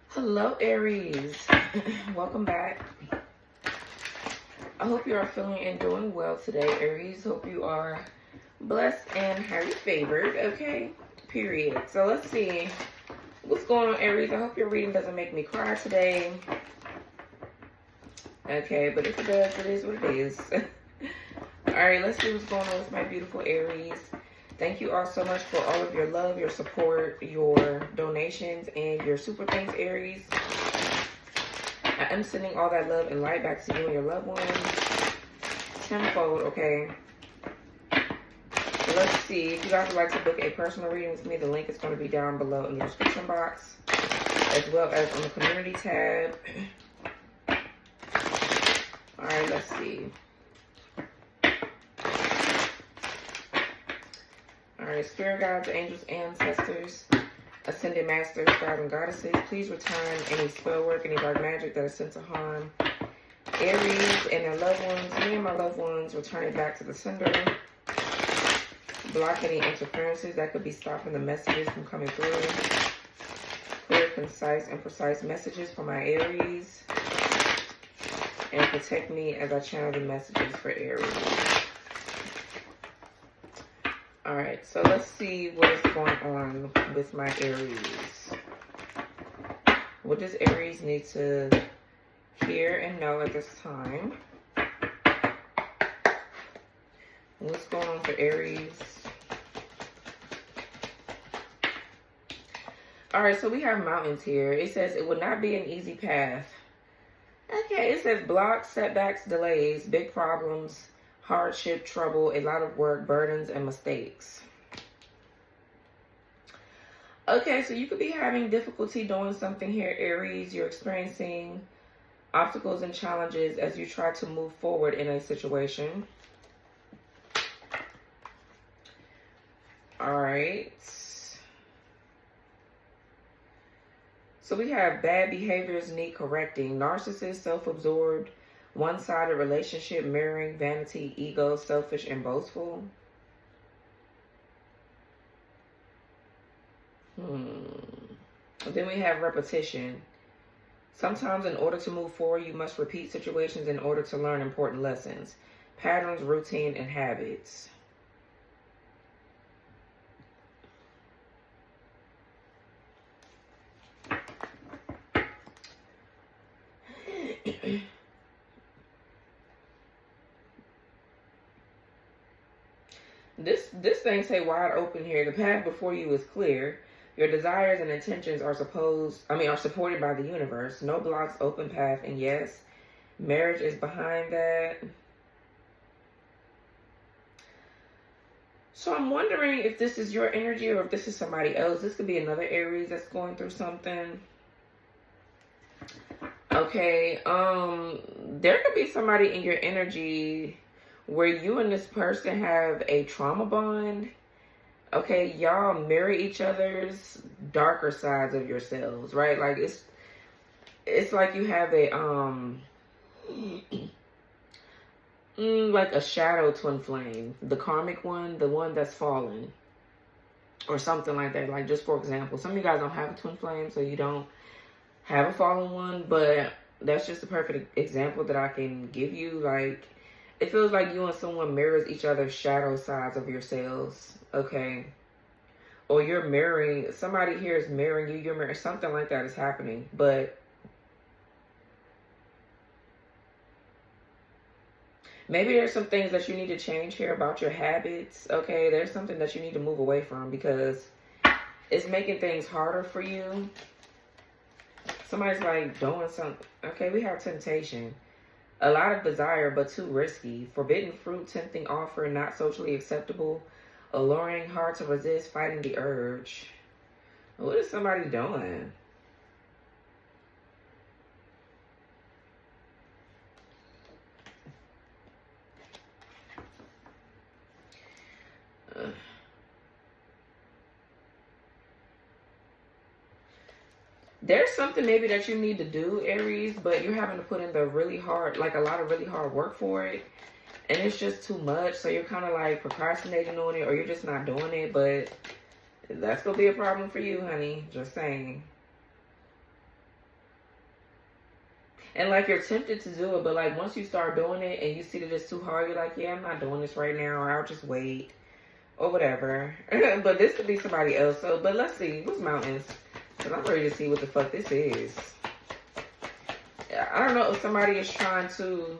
Hello, Aries. Welcome back. I hope you are feeling and doing well today, Aries. Hope you are blessed and highly favored, okay? Period. So let's see what's going on, Aries. I hope your reading doesn't make me cry today. Okay, but if it does, it is what it is. All right, let's see what's going on with my beautiful Aries. Thank you all so much for all of your love, your support, your donations, and your super thanks, Aries. I am sending all that love and light back to you and your loved ones. Tenfold, okay? So let's see. If you guys would like to book a personal reading with me, the link is going to be down below in the description box, as well as on the community tab. All right, let's see. All right, spirit guides, angels, ancestors, ascended masters, gods, and goddesses, please return any spell work, any dark magic that is sent to harm Aries and their loved ones. Me and my loved ones return it back to the sender. Block any interferences that could be stopping the messages from coming through. Clear, concise, and precise messages for my Aries. And protect me as I channel the messages for Aries. Alright, so let's see what is going on with my Aries. What does Aries need to hear and know at this time? What's going on for Aries? Alright, so we have mountains here. It says it would not be an easy path. Okay, it says blocks, setbacks, delays, big problems, hardship, trouble, a lot of work, burdens, and mistakes. Okay, so you could be having difficulty doing something here, Aries. You're experiencing obstacles and challenges as you try to move forward in a situation. All right. So we have bad behaviors need correcting. Narcissist, self-absorbed, one-sided relationship, mirroring, vanity, ego, selfish, and boastful. Then we have repetition. Sometimes in order to move forward, you must repeat situations in order to learn important lessons. Patterns, routine, and habits. This thing say wide open here. The path before you is clear. Your desires and intentions are supported by the universe. No blocks, open path, and yes, marriage is behind that. So I'm wondering if this is your energy or if this is somebody else. This could be another Aries that's going through something. Okay, there could be somebody in your energy where you and this person have a trauma bond. Okay, y'all mirror each other's darker sides of yourselves, right? Like it's like you have a like a shadow twin flame, the karmic one, the one that's fallen, or something like that. Like, just for example, some of you guys don't have a twin flame, so you don't have a fallen one, but that's just a perfect example that I can give you. Like, it feels like you and someone mirrors each other's shadow sides of yourselves, okay? Or you're mirroring, somebody here is mirroring you, you're mirroring, something like that is happening. But maybe there's some things that you need to change here about your habits, okay? There's something that you need to move away from because it's making things harder for you. Somebody's like doing something. Okay, we have temptation. A lot of desire, but too risky. Forbidden fruit, tempting offer, not socially acceptable. Alluring, hard to resist, fighting the urge. What is somebody doing? There's something maybe that you need to do, Aries, but you're having to put in the really hard, like a lot of really hard work for it. And it's just too much. So you're kind of like procrastinating on it, or you're just not doing it. But that's going to be a problem for you, honey. Just saying. And like you're tempted to do it, but like once you start doing it and you see that it's too hard, you're like, yeah, I'm not doing this right now, or I'll just wait, or whatever. But this could be somebody else. So, but let's see, what's mountains? Because I'm ready to see what the fuck this is. I don't know if somebody is trying to,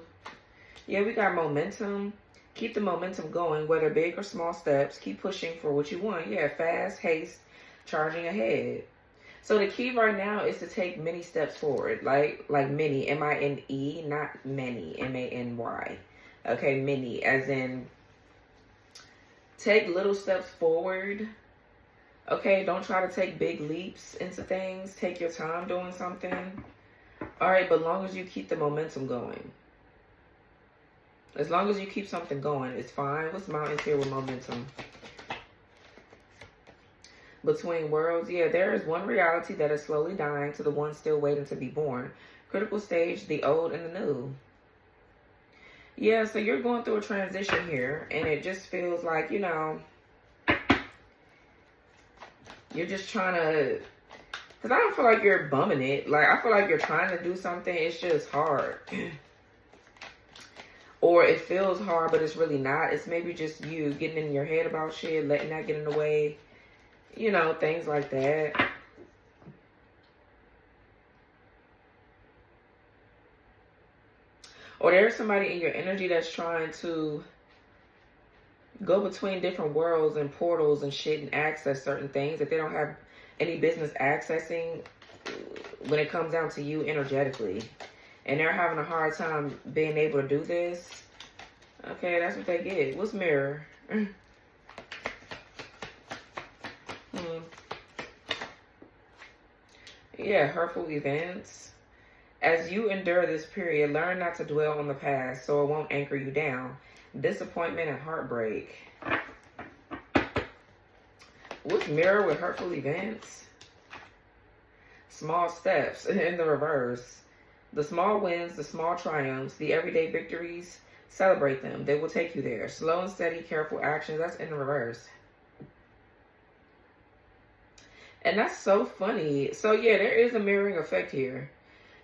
yeah, we got momentum. Keep the momentum going, whether big or small steps. Keep pushing for what you want. Yeah, fast, haste, charging ahead. So the key right now is to take many steps forward. Like many, M-I-N-E, not many, M-A-N-Y. Okay, many, as in take little steps forward. Okay, don't try to take big leaps into things. Take your time doing something. All right, but long as you keep the momentum going. As long as you keep something going, it's fine. What's mountains here with momentum? Between worlds, yeah, there is one reality that is slowly dying to the one still waiting to be born. Critical stage, the old and the new. Yeah, so you're going through a transition here, and it just feels like, you know, you're just trying to, because I don't feel like you're bumming it. Like, I feel like you're trying to do something. It's just hard. Or it feels hard, but it's really not. It's maybe just you getting in your head about shit, letting that get in the way. You know, things like that. Or there's somebody in your energy that's trying to go between different worlds and portals and shit and access certain things that they don't have any business accessing when it comes down to you energetically. And they're having a hard time being able to do this. Okay, that's what they get. What's mirror? Yeah, hurtful events. As you endure this period, learn not to dwell on the past so it won't anchor you down. Disappointment and heartbreak. What's mirror with hurtful events? Small steps in the reverse. The small wins, the small triumphs, the everyday victories, celebrate them. They will take you there. Slow and steady, careful actions. That's in the reverse. And that's so funny. So yeah, there is a mirroring effect here.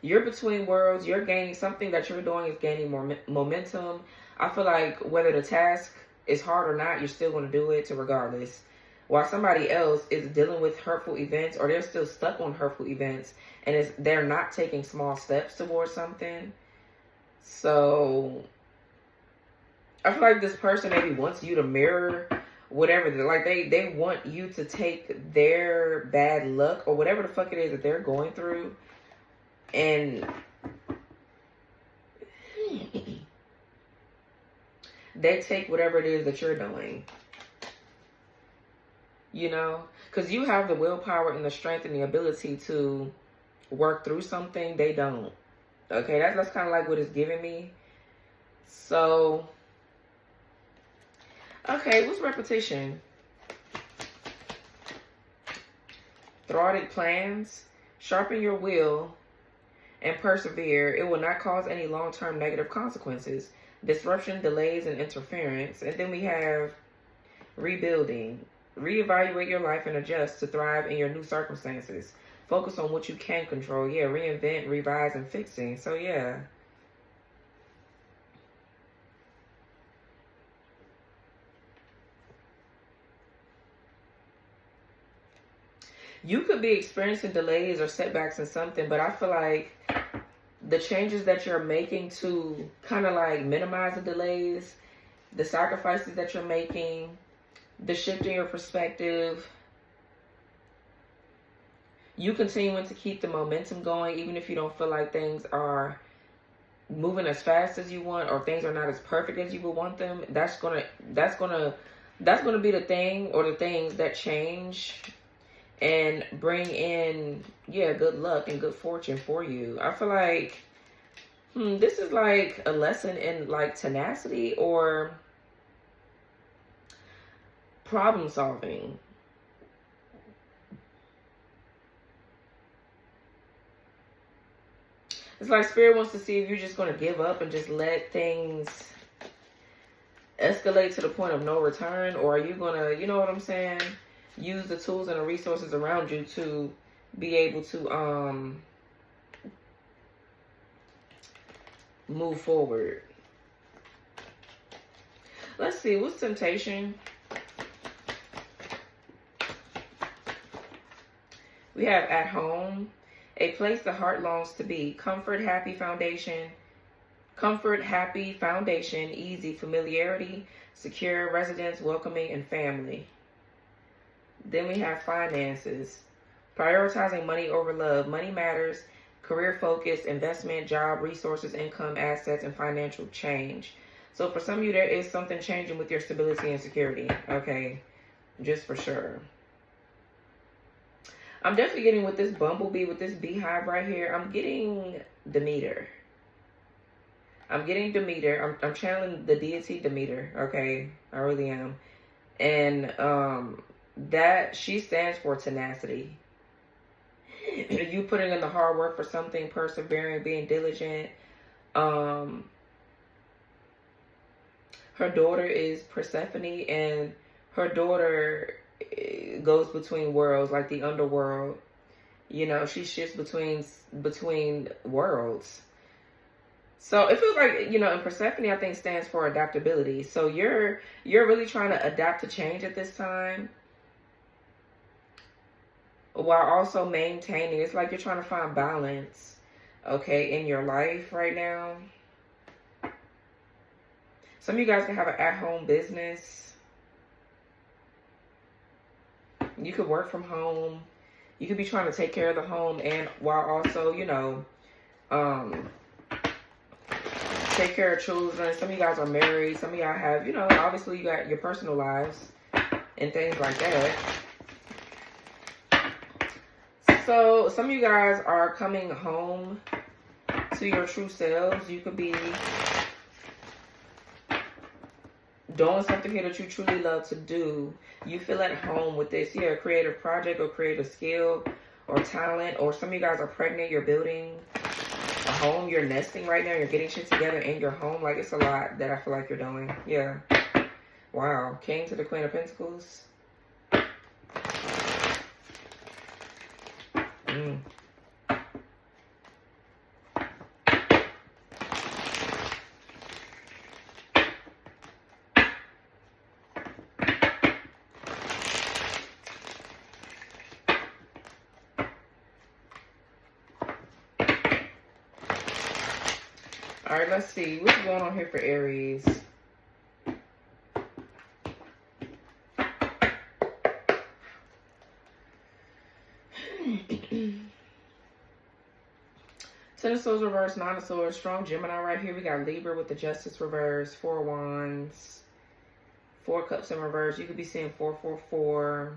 You're between worlds. You're gaining something that you're doing is gaining more momentum. I feel like whether the task is hard or not, you're still going to do it regardless. While somebody else is dealing with hurtful events, or they're still stuck on hurtful events, and they're not taking small steps towards something. So I feel like this person maybe wants you to mirror whatever. Like they want you to take their bad luck or whatever the fuck it is that they're going through, and they take whatever it is that you're doing. You know, because you have the willpower and the strength and the ability to work through something. They don't. Okay, that's kind of like what it's giving me. So, okay, what's repetition? Thwarted plans. Sharpen your will and persevere. It will not cause any long-term negative consequences. Disruption, delays, and interference. And then we have rebuilding. Reevaluate your life and adjust to thrive in your new circumstances. Focus on what you can control. Yeah, reinvent, revise, and fixing. So, yeah. You could be experiencing delays or setbacks in something, but I feel like the changes that you're making to kind of like minimize the delays, the sacrifices that you're making, the shift in your perspective, you continuing to keep the momentum going, even if you don't feel like things are moving as fast as you want, or things are not as perfect as you would want them. That's gonna be the thing, or the things that change and bring in, yeah, good luck and good fortune for you. I feel like this is like a lesson in like tenacity or problem solving. It's like Spirit wants to see if you're just going to give up and just let things escalate to the point of no return, or are you going to, you know what I'm saying, use the tools and the resources around you to be able to move forward. Let's see, what's temptation? We have at home, a place the heart longs to be. Comfort, happy foundation. Comfort, happy foundation, easy, familiarity, secure, residence, welcoming, and family. Then we have finances. Prioritizing money over love. Money matters. Career focus, investment, job, resources, income, assets, and financial change. So for some of you, there is something changing with your stability and security. Okay, just for sure. I'm definitely getting with this bumblebee, with this beehive right here. I'm getting Demeter. I'm getting Demeter. I'm channeling the deity Demeter. Okay, I really am. And that she stands for tenacity. You putting in the hard work for something, persevering, being diligent. Her daughter is Persephone, and her daughter goes between worlds, like the underworld. You know, she shifts between worlds. So it feels like, you know, and Persephone, I think, stands for adaptability. So you're really trying to adapt to change at this time, while also maintaining. It's like you're trying to find balance, okay, in your life right now. Some of you guys can have an at-home business. You could work from home. You could be trying to take care of the home, and while also, you know, take care of children. Some of you guys are married. Some of y'all have, you know, obviously you got your personal lives and things like that. So some of you guys are coming home to your true selves. You could be doing something here that you truly love to do. You feel at home with this. Yeah, a creative project or creative skill or talent. Or some of you guys are pregnant. You're building a home. You're nesting right now. You're getting shit together in your home. Like, it's a lot that I feel like you're doing. Yeah. Wow. King to the Queen of Pentacles. All right, let's see. What's going on here for Aries? Ten of Swords reverse, Nine of Swords, strong Gemini right here. We got Libra with the Justice reverse, Four of Wands, Four Cups in reverse. You could be seeing 444.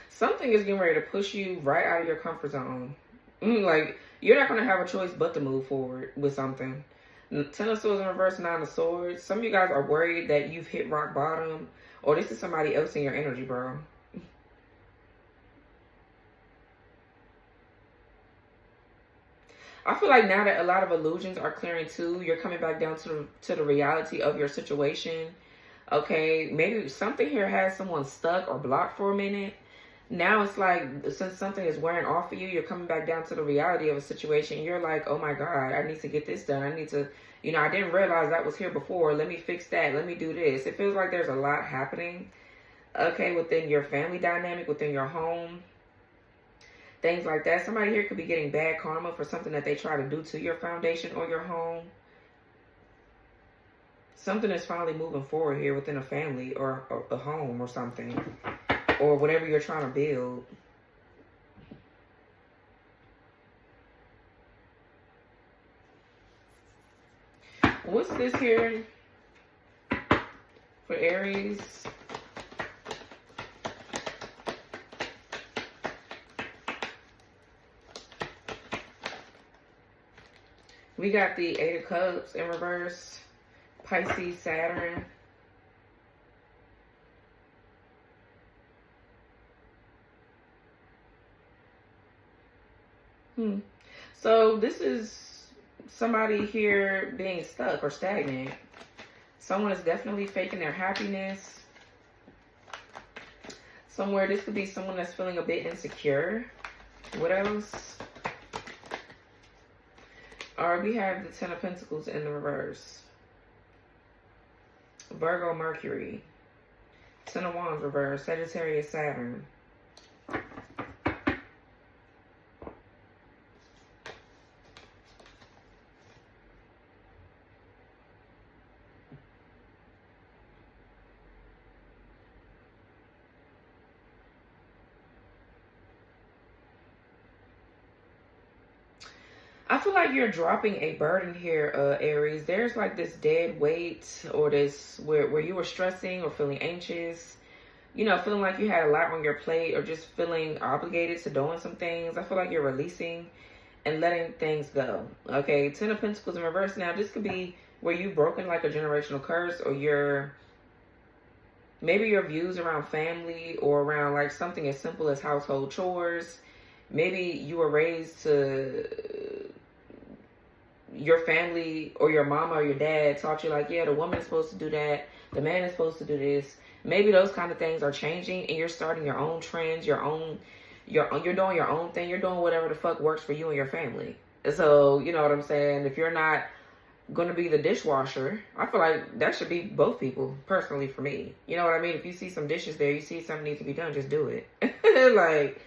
Something is getting ready to push you right out of your comfort zone. Like, you're not going to have a choice but to move forward with something. Ten of Swords in reverse, Nine of Swords. Some of you guys are worried that you've hit rock bottom. Or this is somebody else in your energy, bro. I feel like now that a lot of illusions are clearing too, you're coming back down to the reality of your situation. Okay, maybe something here has someone stuck or blocked for a minute. Now it's like, since something is wearing off of you, you're coming back down to the reality of a situation. You're like, oh my God, I need to get this done. I need to, you know, I didn't realize that was here before. Let me fix that. Let me do this. It feels like there's a lot happening, okay, within your family dynamic, within your home, things like that. Somebody here could be getting bad karma for something that they try to do to your foundation or your home. Something is finally moving forward here within a family or a home or something. Or whatever you're trying to build. What's this here for Aries? We got the Eight of Cups in reverse. Pisces, Saturn. So this is somebody here being stuck or stagnant. Someone is definitely faking their happiness. Somewhere, this could be someone that's feeling a bit insecure. What else? All right, we have the Ten of Pentacles in the reverse. Virgo, Mercury. Ten of Wands reverse. Sagittarius, Saturn. I feel like you're dropping a burden here, Aries. There's like this dead weight, or this where you were stressing or feeling anxious, you know, feeling like you had a lot on your plate, or just feeling obligated to doing some things. I feel like you're releasing and letting things go. Okay, Ten of Pentacles in reverse. Now, this could be where you've broken like a generational curse, or maybe your views around family, or around like something as simple as household chores. Maybe you were raised to, your family or your mama or your dad taught you like, yeah, the woman is supposed to do that, the man is supposed to do this. Maybe those kind of things are changing, and you're starting your own trends, you're doing your own thing. You're doing whatever the fuck works for you and your family. So, you know what I'm saying? If you're not going to be the dishwasher, I feel like that should be both people, personally, for me. You know what I mean? If you see some dishes there, you see something needs to be done, just do it. Like,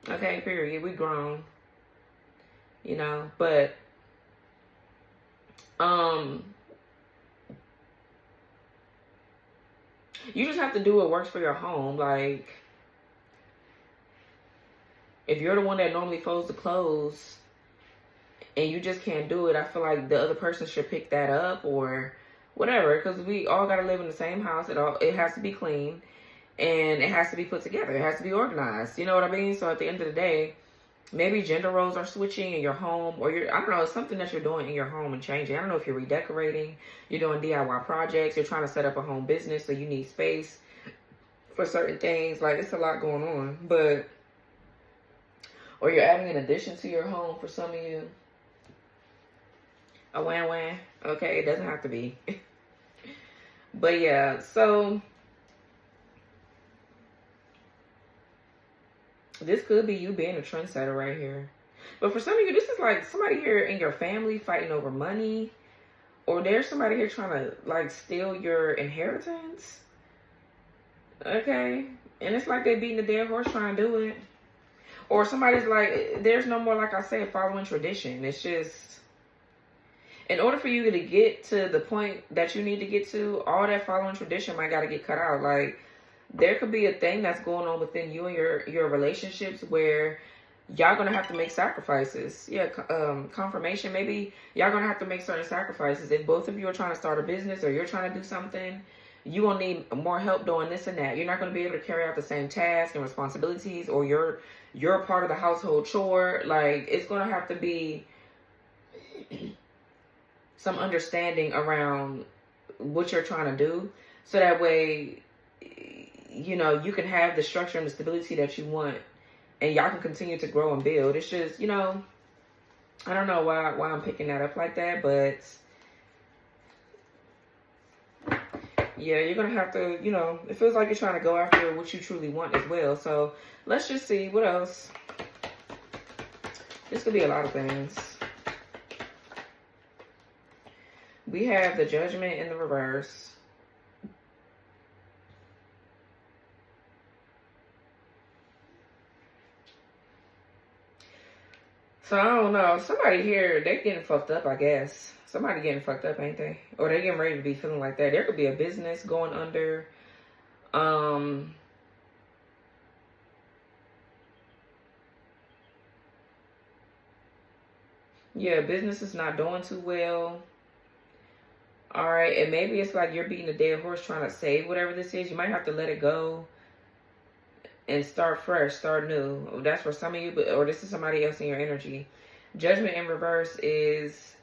okay, period. We grown. You know, but you just have to do what works for your home. Like, if you're the one that normally folds the clothes and you just can't do it, I feel like the other person should pick that up or whatever, because we all got to live in the same house. It has to be clean, and it has to be put together. It has to be organized. You know what I mean? So at the end of the day, maybe gender roles are switching in your home, or I don't know, it's something that you're doing in your home and changing. I don't know if you're redecorating, you're doing DIY projects, you're trying to set up a home business, so you need space for certain things. Like, it's a lot going on, but, or you're adding an addition to your home for some of you. A wah. Okay, it doesn't have to be. But yeah, so this could be you being a trendsetter right here. But for some of you, this is like somebody here in your family fighting over money. Or there's somebody here trying to like steal your inheritance. Okay. And it's like they beating the dead horse trying to do it. Or somebody's like, there's no more, like I said, following tradition. It's just, in order for you to get to the point that you need to get to, all that following tradition might got to get cut out. Like, there could be a thing that's going on within you and your relationships where y'all gonna have to make sacrifices. Yeah, confirmation. Maybe y'all gonna have to make certain sacrifices. If both of you are trying to start a business, or you're trying to do something, you will need more help doing this and that. You're not gonna be able to carry out the same tasks and responsibilities, or you're a part of the household chore. Like, it's gonna have to be some understanding around what you're trying to do, so that way, you know, you can have the structure and the stability that you want, and y'all can continue to grow and build. It's just, you know, I don't know why I'm picking that up like that, but yeah, you're gonna have to, you know, it feels like you're trying to go after what you truly want as well. So let's just see what else. This could be a lot of things. We have the Judgment in the reverse. So I don't know. Somebody here, they getting fucked up, I guess. Somebody getting fucked up, ain't they? Or they getting ready to be feeling like that. There could be a business going under. Yeah, business is not doing too well. All right, and maybe it's like you're beating a dead horse trying to save whatever this is. You might have to let it go and start fresh, start new. That's for some of you, but, or this is somebody else in your energy. Judgment in reverse is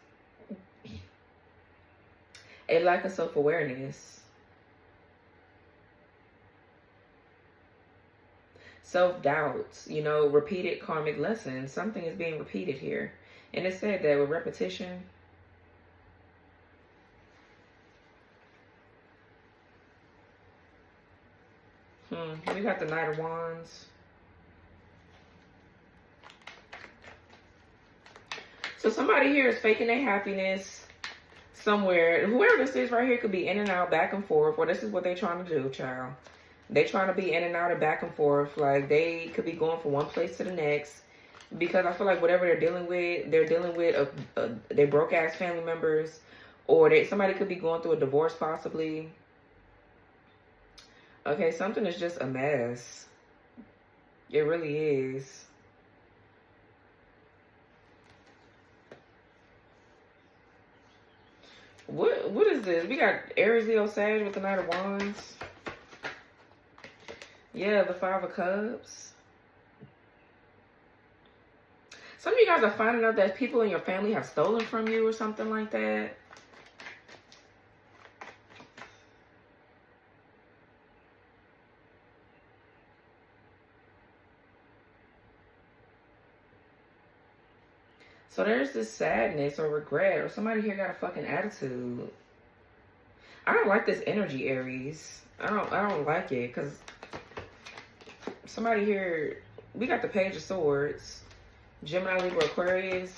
a lack of self-awareness. self-doubts, you know, repeated karmic lessons. Something is being repeated here. And it said that with repetition. We got the Knight of Wands. So somebody here is faking their happiness somewhere. Whoever this is right here could be in and out, back and forth. Well, this is what they're trying to do, child. They trying to be in and out and back and forth. Like, they could be going from one place to the next. Because I feel like whatever they're dealing with their broke-ass family members. Or somebody could be going through a divorce, possibly. Okay, something is just a mess. It really is. What is this? We got Aries, Leo, Sag with the Knight of Wands. Yeah, the Five of Cups. Some of you guys are finding out that people in your family have stolen from you or something like that. So there's this sadness or regret, or somebody here got a fucking attitude. I don't like this energy, Aries. I don't like it, because somebody here, we got the Page of Swords, Gemini, Libra, Aquarius,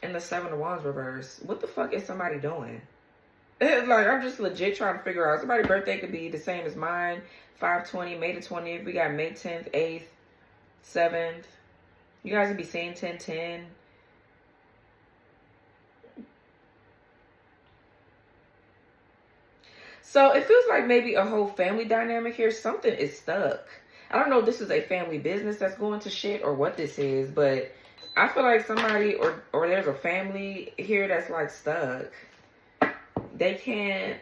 and the Seven of Wands reverse. What the fuck is somebody doing? Like, I'm just legit trying to figure out. Somebody's birthday could be the same as mine. 5/20, May the 20th. We got May 10th, 8th, 7th. You guys would be saying 10/10. So it feels like maybe a whole family dynamic here. Something is stuck. I don't know if this is a family business that's going to shit or what this is, but I feel like somebody or there's a family here that's like stuck. They can't.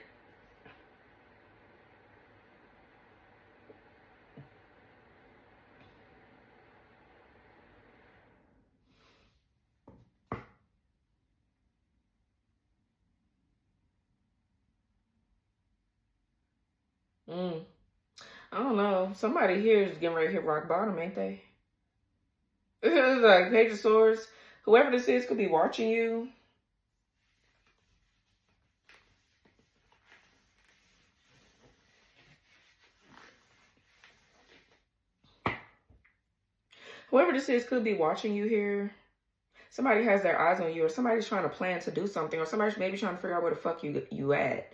I don't know. Somebody here is getting ready to hit rock bottom, ain't they? It's like Page of Swords. Whoever this is could be watching you. Whoever this is could be watching you here. Somebody has their eyes on you, or somebody's trying to plan to do something, or somebody's maybe trying to figure out where the fuck you at.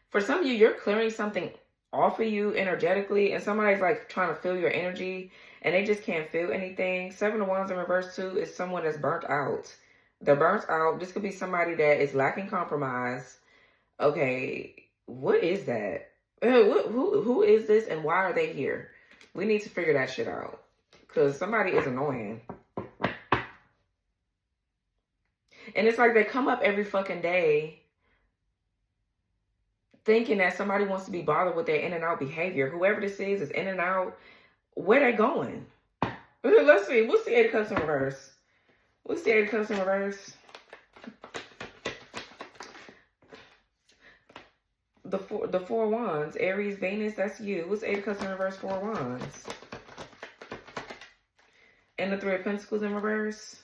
For some of you, you're clearing something off of you energetically, and somebody's like trying to feel your energy, and they just can't feel anything. Seven of Wands in reverse too is someone that's burnt out. They're burnt out. This could be somebody that is lacking compromise. Okay, what is that? Who is this, and why are they here? We need to figure that shit out, because somebody is annoying. And it's like they come up every fucking day thinking that somebody wants to be bothered with their in and out behavior. Whoever this is in and out. Where they going? Let's see. What's the Eight of Cups in reverse? What's the Eight of Cups in reverse? The Four of Wands. Aries, Venus, that's you. What's the Eight of Cups in reverse? Four of Wands. And the Three of Pentacles in reverse.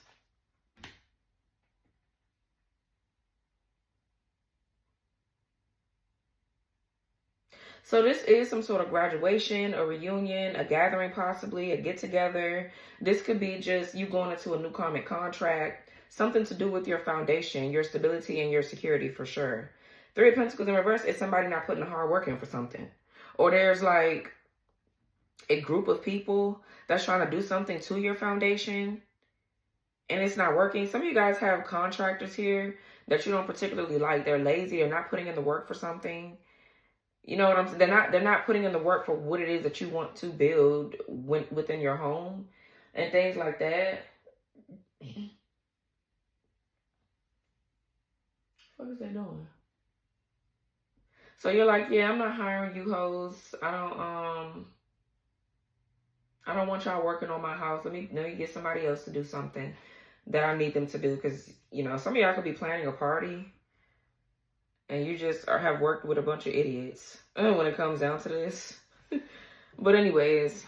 So this is some sort of graduation, a reunion, a gathering, possibly a get-together. This could be just you going into a new karmic contract, something to do with your foundation, your stability, and your security for sure. Three of Pentacles in reverse is somebody not putting the hard work in for something. Or there's like a group of people that's trying to do something to your foundation, and it's not working. Some of you guys have contractors here that you don't particularly like. They're lazy. They're not putting in the work for something. You know what I'm saying? They're not putting in the work for what it is that you want to build within your home and things like that. What is they doing? So you're like, yeah, I'm not hiring you hoes. I don't want y'all working on my house. Let me get somebody else to do something that I need them to do, because you know some of y'all could be planning a party. And you just have worked with a bunch of idiots when it comes down to this. But anyways,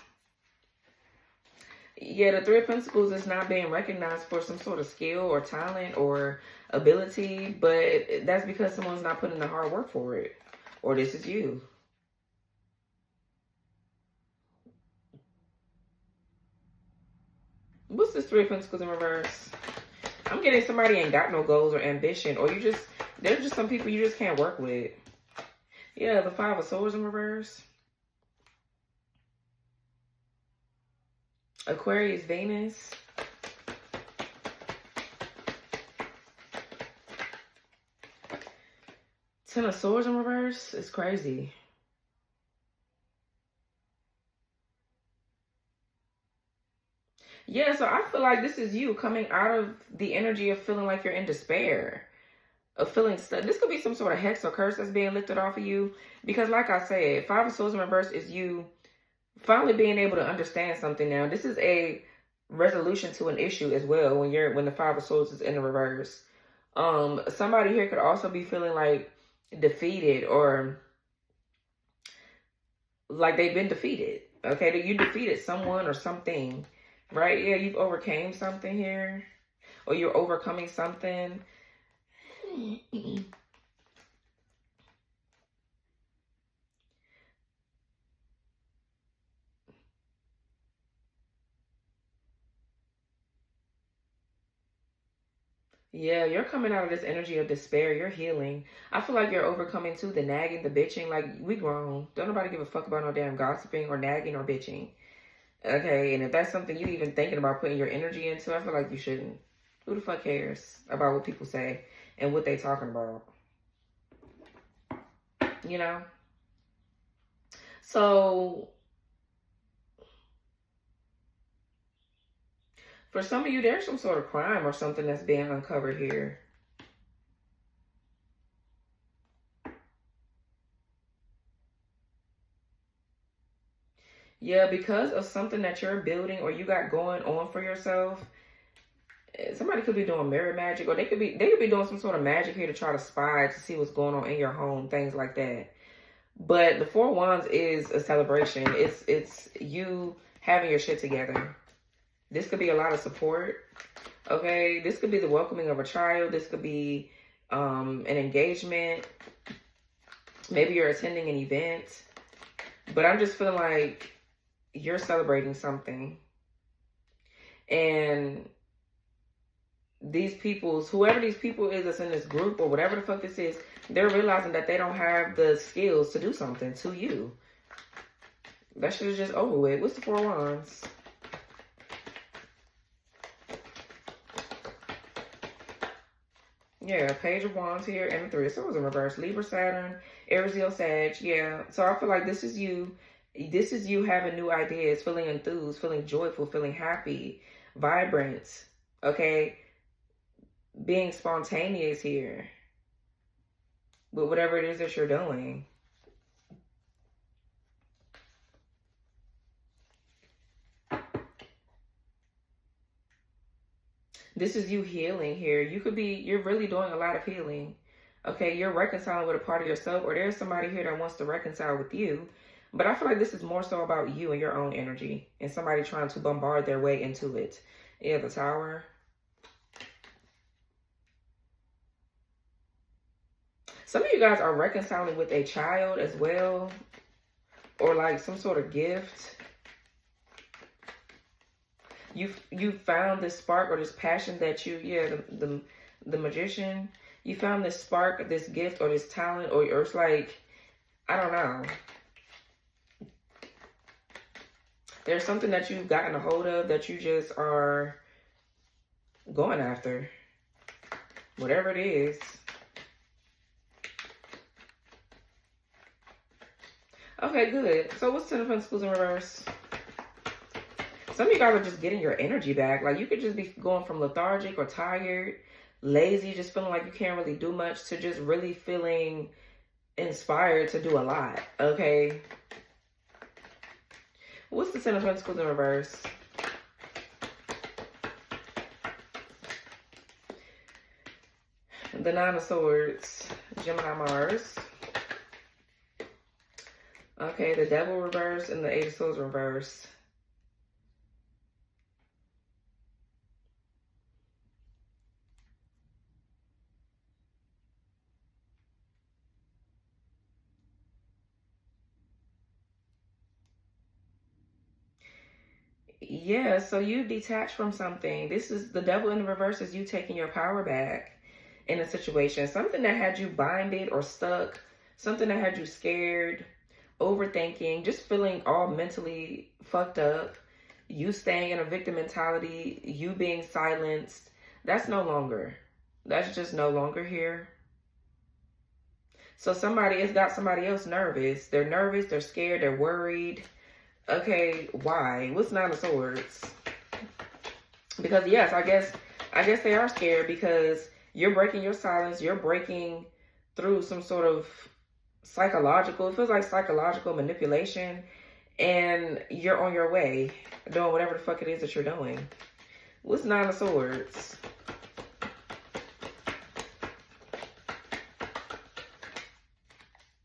yeah, the Three of Pentacles is not being recognized for some sort of skill or talent or ability, but that's because someone's not putting the hard work for it. Or this is you. What's this Three of Pentacles in reverse? I'm getting somebody ain't got no goals or ambition, or there's just some people you just can't work with. Yeah, the Five of Swords in reverse. Aquarius, Venus. Ten of Swords in reverse. It's crazy. Yeah, so I feel like this is you coming out of the energy of feeling like you're in despair. Of feeling stuck. This could be some sort of hex or curse that's being lifted off of you. Because like I said, Five of Swords in reverse is you finally being able to understand something now. This is a resolution to an issue as well when the Five of Swords is in the reverse. Somebody here could also be feeling like defeated or like they've been defeated. Okay, that you defeated someone or something, right? Yeah, you've overcame something here, or you're overcoming something. Yeah, you're coming out of this energy of despair. You're healing. I feel like you're overcoming too, the nagging, the bitching. Like, we grown. Don't nobody give a fuck about no damn gossiping or nagging or bitching. Okay, and if that's something you even thinking about putting your energy into, I feel like you shouldn't. Who the fuck cares about what people say and what they talking about? You know? So, for some of you, there's some sort of crime or something that's being uncovered here. Yeah, because of something that you're building or you got going on for yourself. Somebody could be doing mirror magic, or they could be doing some sort of magic here to try to spy to see what's going on in your home, things like that. But the Four of Wands is a celebration. It's you having your shit together. This could be a lot of support. Okay, this could be the welcoming of a child. This could be an engagement. Maybe you're attending an event. But I'm just feeling like you're celebrating something. And these people's, whoever these people is that's in this group or whatever the fuck this is, they're realizing that they don't have the skills to do something to you. That shit is just over with. What's the Four of Wands? Yeah, Page of Wands here and the Three of Swords in reverse. Libra, Saturn, Aries, Leo, Sag. Yeah, so I feel like this is you. This is you having new ideas, feeling enthused, feeling joyful, feeling happy, vibrant. Okay, being spontaneous here with whatever it is that you're doing. This is you healing here. You're really doing a lot of healing. Okay, you're reconciling with a part of yourself, or there's somebody here that wants to reconcile with you. But I feel like this is more so about you and your own energy and somebody trying to bombard their way into it. Yeah, the Tower. Some of you guys are reconciling with a child as well, or like some sort of gift. You found this spark or this passion that you, yeah, the Magician. You found this spark, this gift or this talent, or it's like, I don't know. There's something that you've gotten a hold of that you just are going after. Whatever it is. Okay, good. So what's Ten of Pentacles in reverse? Some of you guys are just getting your energy back. Like, you could just be going from lethargic or tired, lazy, just feeling like you can't really do much, to just really feeling inspired to do a lot. Okay. What's the Ten of Pentacles in reverse? The Nine of Swords, Gemini, Mars. Okay, the Devil reverse and the Eight of Swords reverse. Yeah, so you detach from something. This is the Devil in the reverse is you taking your power back in a situation. Something that had you binded or stuck. Something that had you scared, overthinking, just feeling all mentally fucked up. You staying in a victim mentality, you being silenced. That's no longer. That's just no longer here. So somebody has got somebody else nervous. They're nervous, they're scared, they're worried. Okay, why? What's Nine of Swords? Because yes, I guess they are scared because you're breaking your silence. You're breaking through some sort of psychological, it feels like psychological manipulation, and you're on your way doing whatever the fuck it is that you're doing. What's Nine of Swords?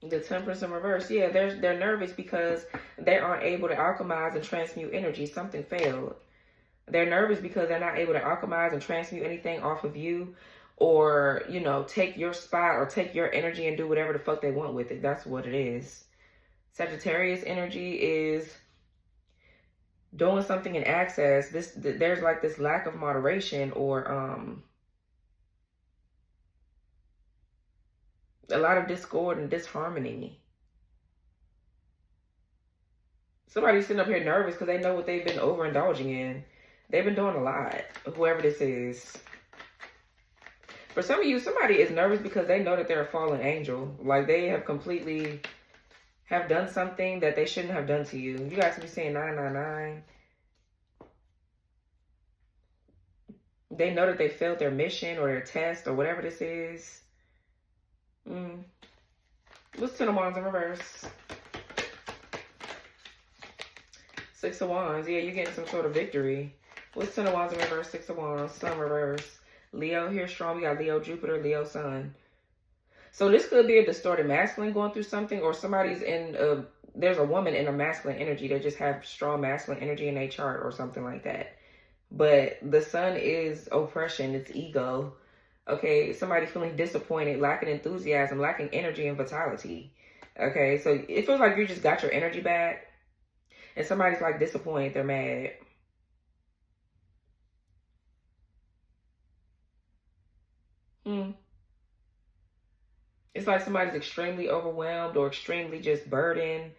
The Temperance in reverse. Yeah, they're nervous because they aren't able to alchemize and transmute energy. Something failed. They're nervous because they're not able to alchemize and transmute anything off of you, or, you know, take your spot or take your energy and do whatever the fuck they want with it. That's what it is. Sagittarius energy is doing something in access. There's like this lack of moderation, or a lot of discord and disharmony. Somebody's sitting up here nervous because they know what they've been overindulging in. They've been doing a lot, whoever this is. For some of you, somebody is nervous because they know that they're a fallen angel. Like they have completely have done something that they shouldn't have done to you. You guys can be saying 999. They know that they failed their mission or their test or whatever this is. What's Ten of Wands in reverse? Six of Wands. Yeah, you're getting some sort of victory. What's Ten of Wands in reverse? Six of Wands. Sun reverse. Leo here strong. We got Leo Jupiter, Leo Sun. So this could be a distorted masculine going through something, or somebody's in a, there's a woman in a masculine energy that just have strong masculine energy in their chart or something like that. But the Sun is oppression, it's ego. Okay, somebody feeling disappointed, lacking enthusiasm, lacking energy and vitality. Okay, so it feels like you just got your energy back, and somebody's like disappointed, they're mad. It's like somebody's extremely overwhelmed or extremely just burdened.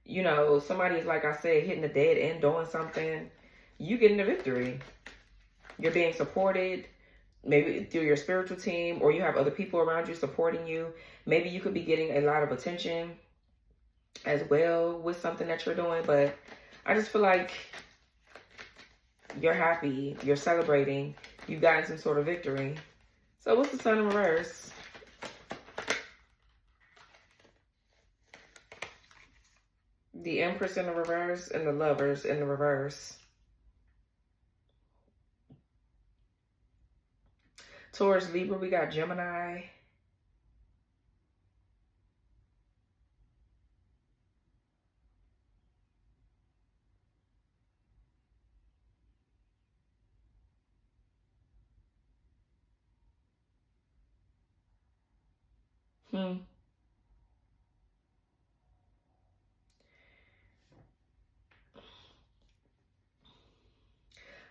You know, somebody's, like I said, hitting the dead end, doing something. You getting the victory. You're being supported, maybe through your spiritual team, or you have other people around you supporting you. Maybe you could be getting a lot of attention as well with something that you're doing. But I just feel like you're happy, you're celebrating, you've gotten some sort of victory. So what's the Sun in reverse? The Empress in the reverse and the Lovers in the reverse. Taurus, Libra, we got Gemini.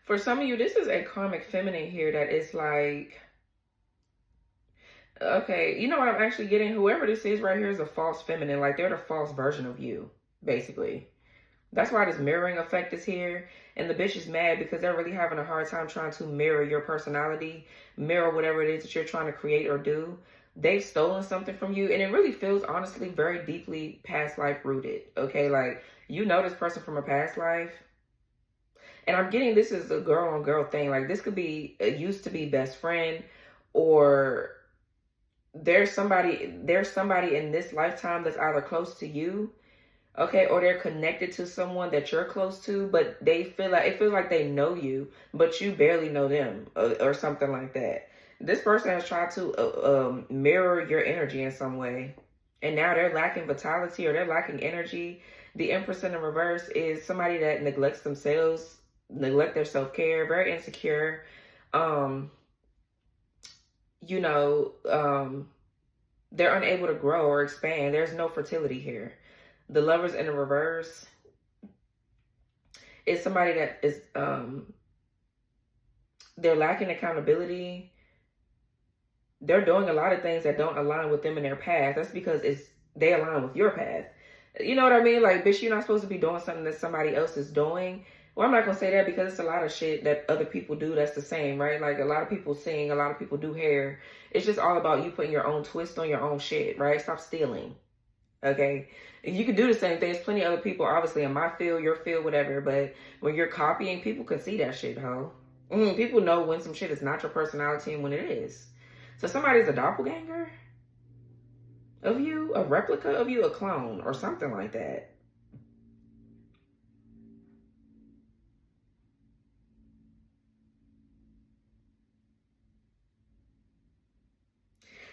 For some of you, this is a karmic feminine here that is like, okay, you know what I'm actually getting? Whoever this is right here is a false feminine. Like they're the false version of you, basically. That's why this mirroring effect is here. And the bitch is mad because they're really having a hard time trying to mirror your personality, mirror whatever it is that you're trying to create or do. They've stolen something from you. And it really feels, honestly, very deeply past life rooted. Okay, like you know this person from a past life. And I'm getting this is a girl on girl thing. Like this could be a used to be best friend, or there's somebody in this lifetime that's either close to you, okay, or they're connected to someone that you're close to, but they feel like, it feels like they know you, but you barely know them, or something like that. This person has tried to mirror your energy in some way. and now they're lacking vitality or they're lacking energy. The Empress in the reverse is somebody that neglects themselves, neglect their self-care, very insecure. You know, they're unable to grow or expand. There's no fertility here. The Lovers in the reverse is somebody that is, they're lacking accountability. They're doing a lot of things that don't align with them in their path. That's because they align with your path. You know what I mean? Like, bitch, you're not supposed to be doing something that somebody else is doing. Well, I'm not going to say that because it's a lot of shit that other people do that's the same, right? Like, a lot of people sing, a lot of people do hair. It's just all about you putting your own twist on your own shit, right? Stop stealing, okay? You can do the same thing. There's plenty of other people, obviously, in my field, your field, whatever. But when you're copying, people can see that shit, ho. People know when some shit is not your personality and when it is. So somebody's a doppelganger of you, a replica of you, a clone, or something like that.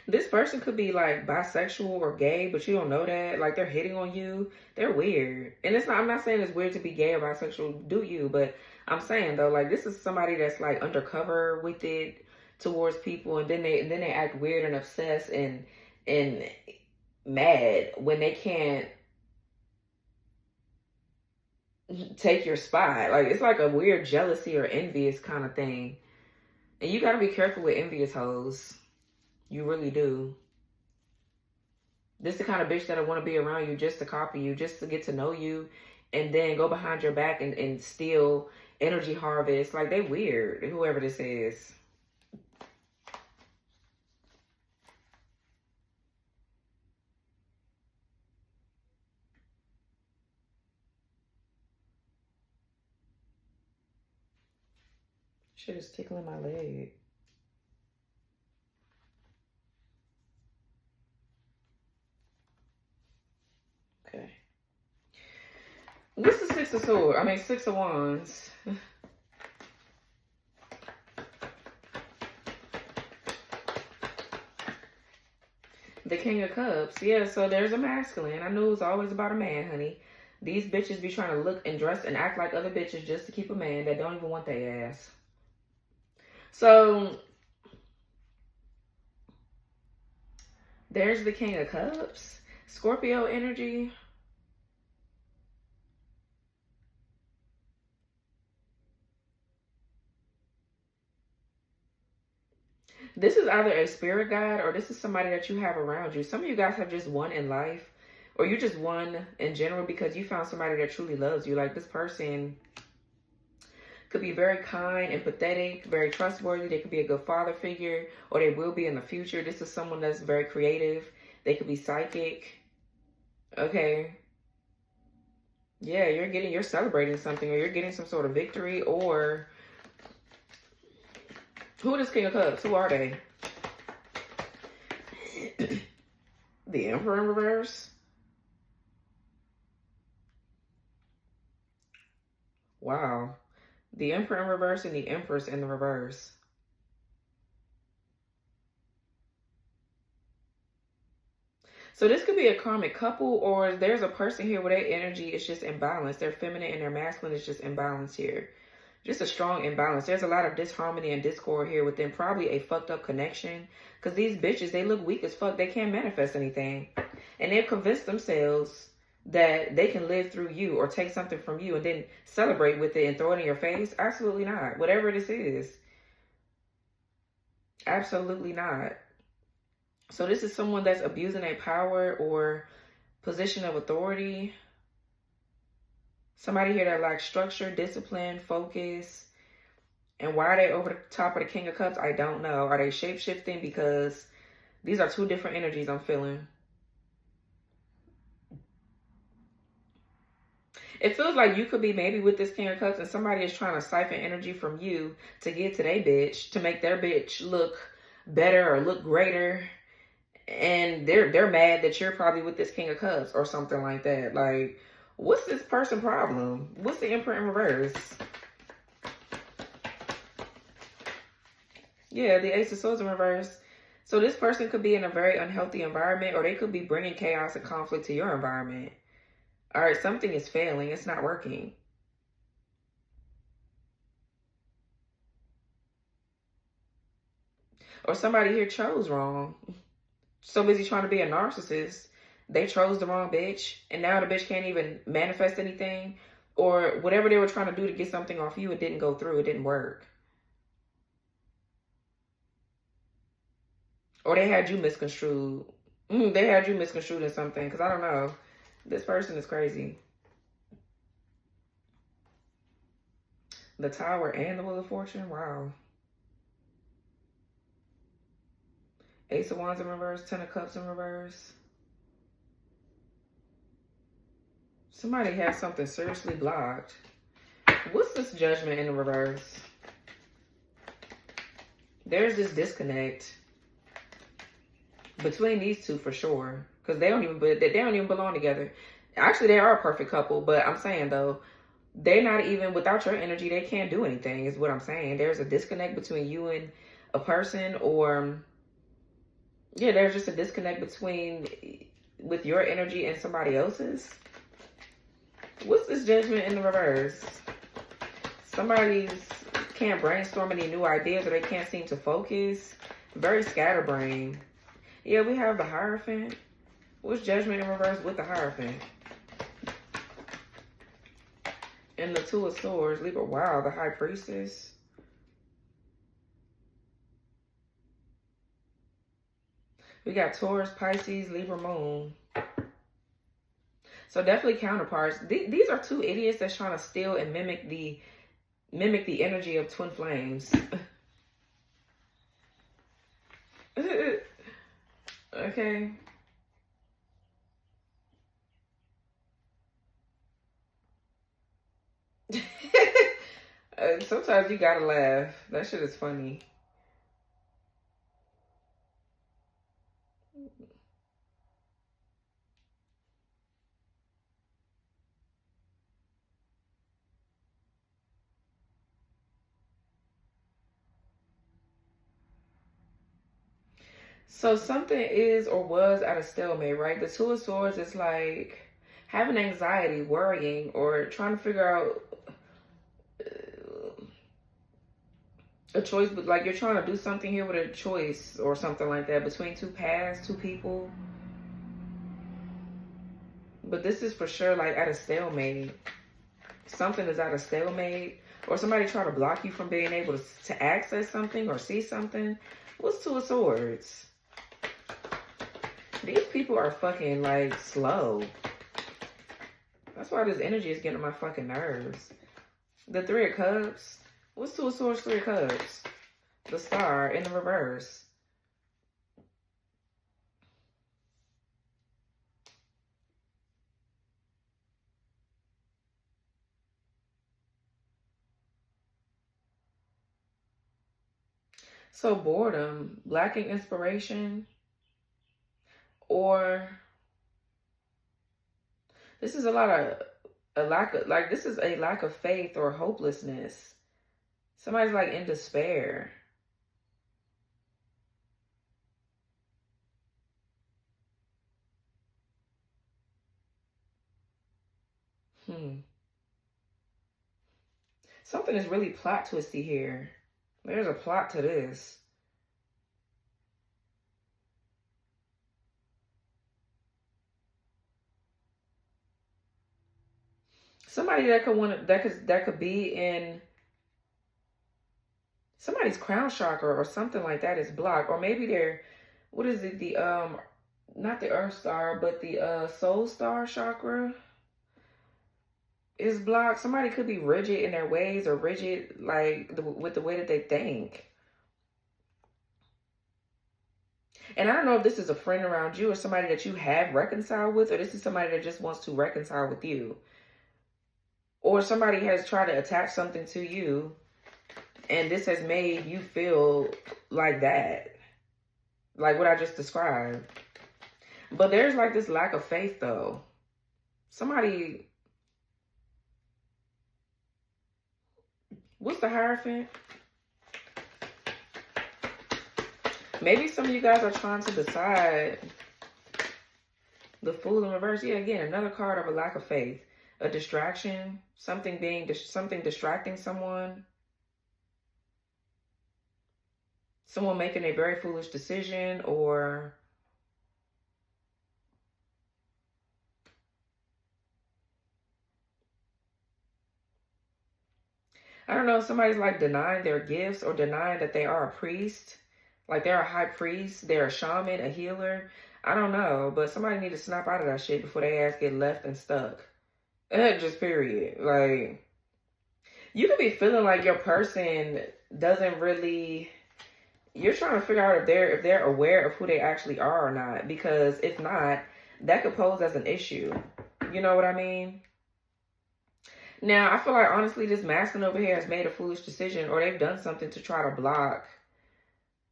This person could be like bisexual or gay, but you don't know that. Like, they're hitting on you. They're weird. And it's not, I'm not saying it's weird to be gay or bisexual, do you? But I'm saying though, like, this is somebody that's like undercover with it towards people, and then they act weird and obsessed and mad when they can't take your spot. Like, it's like a weird jealousy or envious kind of thing. And you got to be careful with envious hoes. You really do. This is the kind of bitch that'll want to be around you just to copy you, just to get to know you, and then go behind your back and steal energy harvest. Like, they weird, whoever this is. Shit is tickling my leg. Okay. What's the Six of Swords? I mean, Six of Wands. The King of Cups. Yeah, so there's a masculine. I knew it was always about a man, honey. These bitches be trying to look and dress and act like other bitches just to keep a man that don't even want their ass. So there's the King of Cups. Scorpio energy. This is either a spirit guide or this is somebody that you have around you. Some of you guys have just won in life, or you just won in general because you found somebody that truly loves you. Like, this person could be very kind, empathetic, very trustworthy. They could be a good father figure, or they will be in the future. This is someone that's very creative. They could be psychic. Okay. Yeah, you're celebrating something, or you're getting some sort of victory, or who is King of Cups? Who are they? The Emperor in reverse. Wow. The Emperor in reverse and the Empress in the reverse. So this could be a karmic couple, or there's a person here where their energy is just imbalanced. Their feminine and their masculine is just imbalanced here. Just a strong imbalance. There's a lot of disharmony and discord here within probably a fucked up connection. Because these bitches, they look weak as fuck. They can't manifest anything. And they've convinced themselves that they can live through you or take something from you and then celebrate with it and throw it in your face. Absolutely not. Whatever this is. Absolutely not. So this is someone that's abusing a power or position of authority. Somebody here that lacks structure, discipline, focus. And why are they over the top of the King of Cups? I don't know. Are they shape-shifting? Because these are two different energies I'm feeling. It feels like you could be maybe with this King of Cups and somebody is trying to siphon energy from you to get to their bitch, to make their bitch look better or look greater. And they're mad that you're probably with this King of Cups or something like that. Like, what's this person problem? What's the Emperor in reverse? Yeah, the Ace of Swords in reverse. So this person could be in a very unhealthy environment, or they could be bringing chaos and conflict to your environment. All right, something is failing. It's not working. Or somebody here chose wrong. So busy trying to be a narcissist, they chose the wrong bitch, and now the bitch can't even manifest anything, or whatever they were trying to do to get something off you, it didn't go through, it didn't work. Or they had you misconstrued. They had you misconstrued in something, because I don't know. This person is crazy. The Tower and the Wheel of Fortune, wow. Ace of Wands in reverse, Ten of Cups in reverse. Somebody has something seriously blocked. What's this Judgment in the reverse? There's this disconnect between these two for sure, because they don't even belong together. Actually, they are a perfect couple, but I'm saying though, they're not even, without your energy, they can't do anything, is what I'm saying. There's a disconnect between you and a person, or yeah, there's just a disconnect with your energy and somebody else's. What's this Judgment in the reverse? Somebody's can't brainstorm any new ideas, or they can't seem to focus. Very scatterbrained. Yeah, we have the Hierophant. What's Judgment in reverse with the Hierophant? And the Two of Swords. Libra. Wow, the High Priestess. We got Taurus, Pisces, Libra, Moon. So definitely counterparts. These are two idiots that's trying to steal and mimic the energy of twin flames. Okay. Sometimes you gotta laugh. That shit is funny. So something is or was at a stalemate, right? The Two of Swords is like having anxiety, worrying, or trying to figure out a choice. But like you're trying to do something here with a choice or something like that between two paths, two people. But this is for sure like at a stalemate. Something is at a stalemate, or somebody trying to block you from being able to access something or see something. What's Two of Swords? These people are fucking like slow. That's why this energy is getting on my fucking nerves. The Three of Cups. What's Two of Swords, Three of Cups? The Star in the reverse. So boredom, lacking inspiration, or this is a lack of faith or hopelessness. Somebody's like in despair. Something is really plot twisty here. There's a plot to this. Somebody that could be in somebody's crown chakra or something like that is blocked, or maybe they're, what is it, the not the Earth Star, but the Soul Star chakra is blocked. Somebody could be rigid in their ways, or rigid like with the way that they think. And I don't know if this is a friend around you, or somebody that you have reconciled with, or this is somebody that just wants to reconcile with you. Or somebody has tried to attach something to you, and this has made you feel like that. Like what I just described. But there's like this lack of faith though. Somebody... What's the Hierophant? Maybe some of you guys are trying to decide. The Fool in reverse. Yeah, again, another card of a lack of faith. A distraction. Something distracting someone. Someone making a very foolish decision, or I don't know, somebody's like denying their gifts or denying that they are a priest. Like they're a high priest, they're a shaman, a healer. I don't know, but somebody need to snap out of that shit before they ass get left and stuck. Just period. Like, you could be feeling like your person doesn't really... You're trying to figure out if they're aware of who they actually are or not. Because if not, that could pose as an issue. You know what I mean? Now, I feel like, honestly, this masculine over here has made a foolish decision, or they've done something to try to block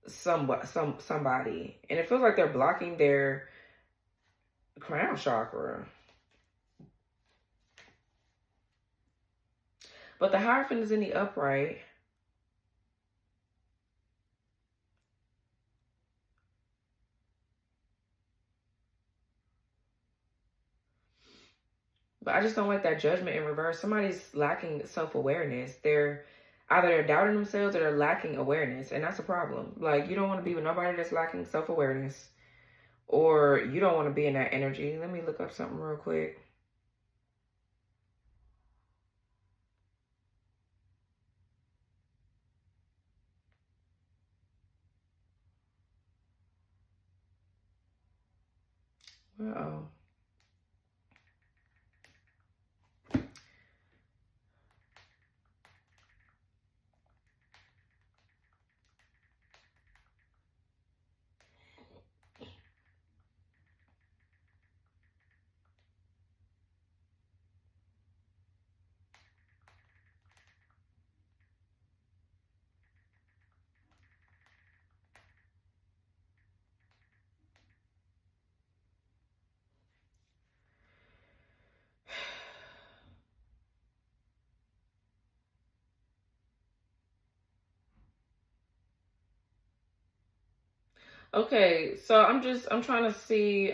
somebody. And it feels like they're blocking their crown chakra. But the Hierophant is in the upright. But I just don't like that Judgment in reverse. Somebody's lacking self-awareness. They're doubting themselves or they're lacking awareness. And that's a problem. Like, you don't want to be with nobody that's lacking self-awareness. Or you don't want to be in that energy. Let me look up something real quick. Uh-oh. Okay, so I'm trying to see,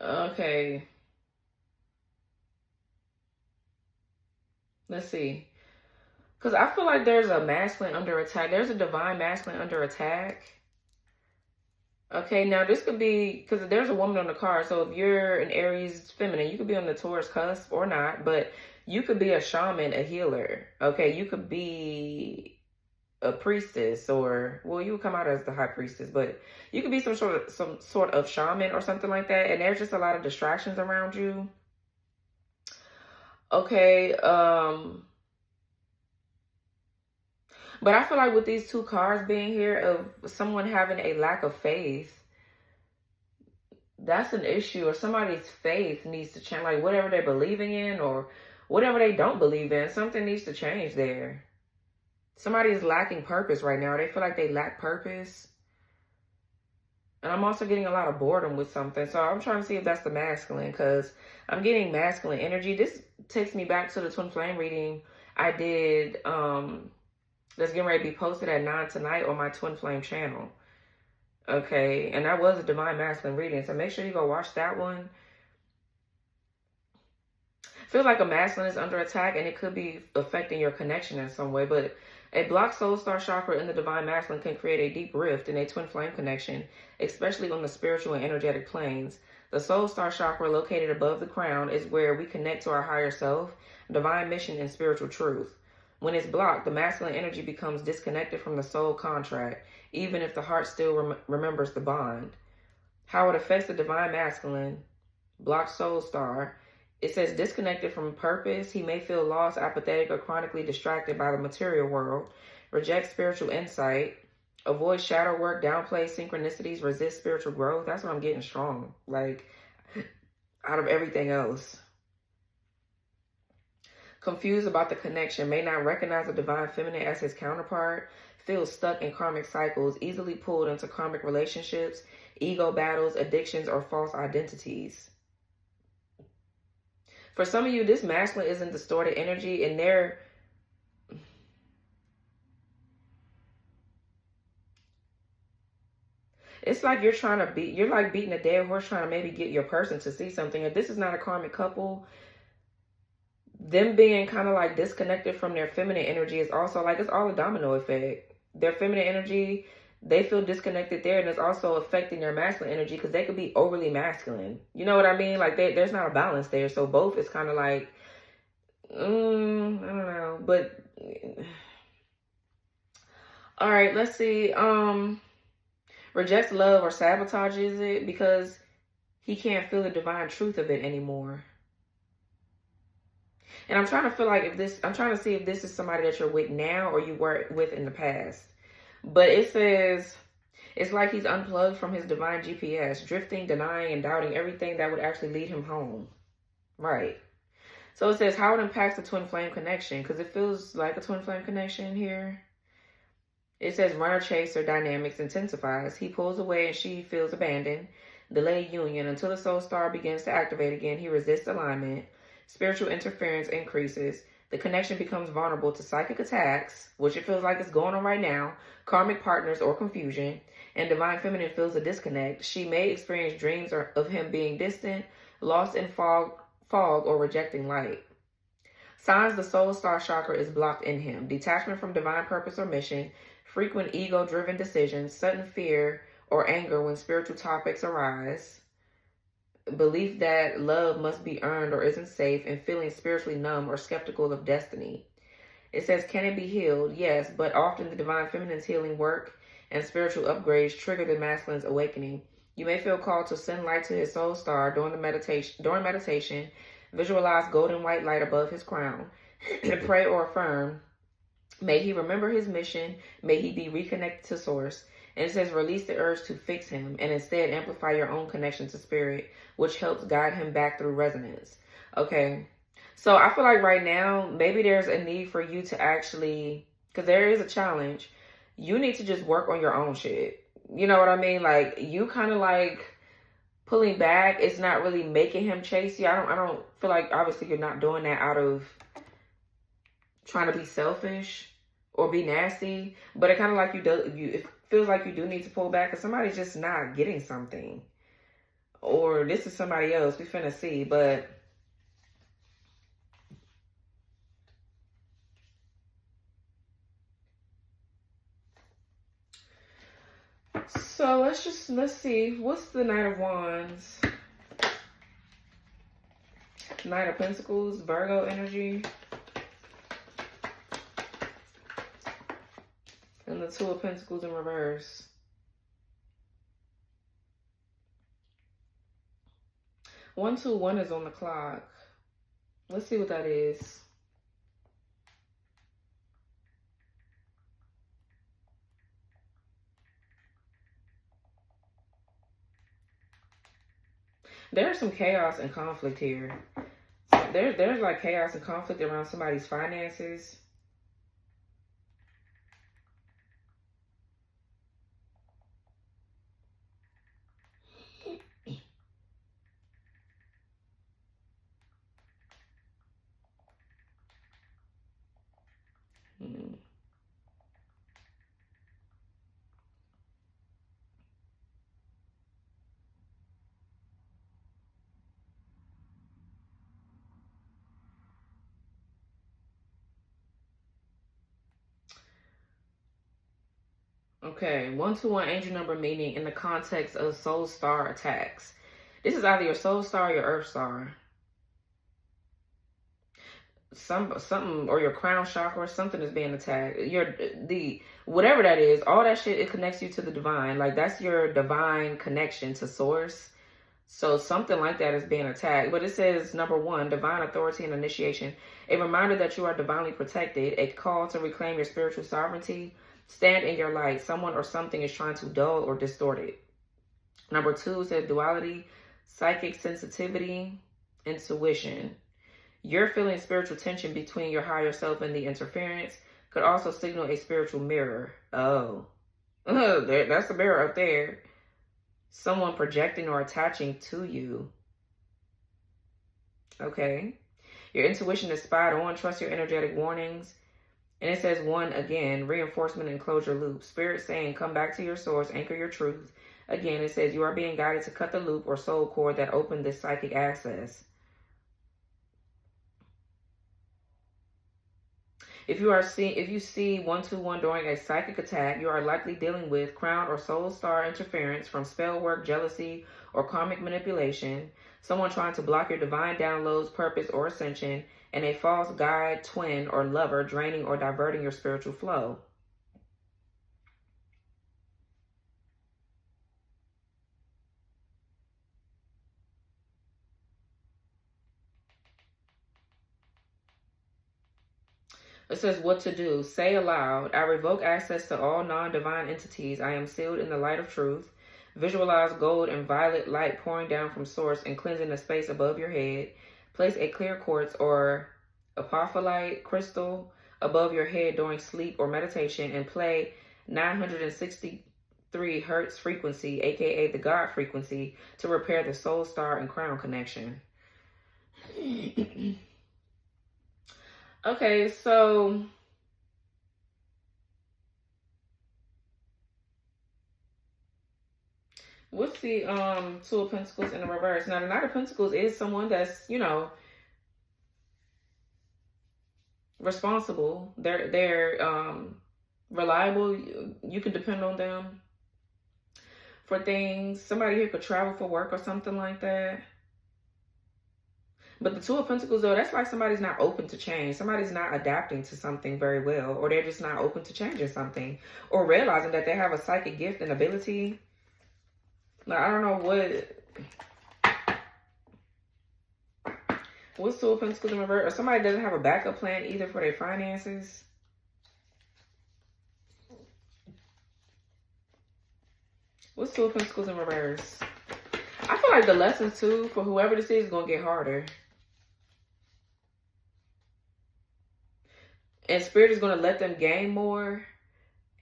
okay. Let's see. Because I feel like there's a masculine under attack. There's a divine masculine under attack. Okay, now this could be, because there's a woman on the card. So if you're an Aries feminine, you could be on the Taurus cusp or not. But you could be a shaman, a healer. Okay, you could be a priestess, or, well, you would come out as the high priestess. But you could be some sort of shaman or something like that. And there's just a lot of distractions around you. Okay, but I feel like with these two cards being here of someone having a lack of faith, that's an issue, or somebody's faith needs to change. Like whatever they're believing in or whatever they don't believe in, something needs to change there. Somebody is lacking purpose right now. They feel like they lack purpose. And I'm also getting a lot of boredom with something. So I'm trying to see if that's the masculine, because I'm getting masculine energy. This takes me back to the twin flame reading I did, that's getting ready to be posted at 9 tonight on my Twin Flame channel. Okay, and that was a divine masculine reading, so make sure you go watch that one. I feel like a masculine is under attack, and it could be affecting your connection in some way, but a blocked soul star chakra in the divine masculine can create a deep rift in a twin flame connection, especially on the spiritual and energetic planes. The soul star chakra, located above the crown, is where we connect to our higher self, divine mission, and spiritual truth. When it's blocked, the masculine energy becomes disconnected from the soul contract, even if the heart still remembers the bond. How it affects the divine masculine, blocked soul star. It says disconnected from purpose. He may feel lost, apathetic, or chronically distracted by the material world. Reject spiritual insight. Avoid shadow work, downplay synchronicities, resist spiritual growth. That's what I'm getting strong, like, out of everything else. Confused about the connection, may not recognize the divine feminine as his counterpart, feels stuck in karmic cycles, easily pulled into karmic relationships, ego battles, addictions, or false identities. For some of you, this masculine is in distorted energy, and they're... It's like you're like beating a dead horse trying to maybe get your person to see something. If this is not a karmic couple, them being kind of like disconnected from their feminine energy is also like, it's all a domino effect. Their feminine energy, they feel disconnected there, and it's also affecting their masculine energy because they could be overly masculine. You know what I mean? Like there's not a balance there. So both is kind of like, I don't know. But all right, let's see. Rejects love or sabotages it because he can't feel the divine truth of it anymore. And I'm trying to feel like I'm trying to see if this is somebody that you're with now or you were with in the past. But it says, it's like he's unplugged from his divine GPS, drifting, denying, and doubting everything that would actually lead him home. Right. So it says how it impacts the twin flame connection, because it feels like a twin flame connection here. It says runner-chaser dynamics intensifies. He pulls away and she feels abandoned. Delayed union. Until the soul star begins to activate again, he resists alignment. Spiritual interference increases. The connection becomes vulnerable to psychic attacks, which it feels like is going on right now, karmic partners or confusion, and divine feminine feels a disconnect. She may experience dreams of him being distant, lost in fog or rejecting light. Signs the soul star chakra is blocked in him. Detachment from divine purpose or mission, frequent ego-driven decisions, sudden fear or anger when spiritual topics arise, belief that love must be earned or isn't safe, and feeling spiritually numb or skeptical of destiny. It says, can it be healed? Yes, but often the divine feminine's healing work and spiritual upgrades trigger the masculine's awakening. You may feel called to send light to his soul star during meditation. Visualize golden white light above his crown. Pray or affirm, may he remember his mission. May he be reconnected to source. And it says, release the urge to fix him and instead amplify your own connection to spirit, which helps guide him back through resonance. Okay. So I feel like right now, maybe there's a need for you to actually, because there is a challenge, you need to just work on your own shit. You know what I mean? Like, you kind of like pulling back. It's not really making him chase you. I don't feel like, obviously, you're not doing that out of trying to be selfish or be nasty, but it kind of like it feels like you do need to pull back because somebody's just not getting something, or this is somebody else. We finna see, but so let's see, what's the Knight of Wands, Knight of Pentacles, Virgo energy, and the Two of Pentacles in reverse. One, 2, 1 is on the clock. Let's see what that is. There's some chaos and conflict here. There's like chaos and conflict around somebody's finances. Okay, 121 angel number meaning in the context of soul star attacks. This is either your soul star or your earth star. Something or your crown chakra, something is being attacked. Whatever that is, all that shit, it connects you to the divine. Like, that's your divine connection to source. So something like that is being attacked. But it says, number 1, divine authority and initiation. A reminder that you are divinely protected. A call to reclaim your spiritual sovereignty. Stand in your light. Someone or something is trying to dull or distort it. Number 2 says duality, psychic sensitivity, intuition. You're feeling spiritual tension between your higher self and the interference. Could also signal a spiritual mirror. Oh, that's a mirror up there. Someone projecting or attaching to you. Okay. Your intuition is spot on. Trust your energetic warnings. And it says 1 again, reinforcement and closure loop. Spirit saying, come back to your source, anchor your truth. Again, it says you are being guided to cut the loop or soul cord that opened this psychic access. If you see 121 during a psychic attack, you are likely dealing with crown or soul star interference from spell work, jealousy, or karmic manipulation, someone trying to block your divine downloads, purpose, or ascension, and a false guide, twin, or lover draining or diverting your spiritual flow. It says what to do. Say aloud, I revoke access to all non-divine entities. I am sealed in the light of truth. Visualize gold and violet light pouring down from source and cleansing the space above your head. Place a clear quartz or apophyllite crystal above your head during sleep or meditation and play 963 hertz frequency, aka the God frequency, to repair the soul star and crown connection. Okay, so what's the Two of Pentacles in the reverse? Now, the Knight of Pentacles is someone that's, you know, responsible. They're reliable. You can depend on them for things. Somebody here could travel for work or something like that. But the Two of Pentacles, though, that's like somebody's not open to change. Somebody's not adapting to something very well, or they're just not open to changing something, or realizing that they have a psychic gift and ability. Like, I don't know what's Two of Pentacles in reverse, or somebody doesn't have a backup plan either for their finances. What's Two of Pentacles in reverse? I feel like the lessons, too, for whoever this is going to get harder. And Spirit is going to let them gain more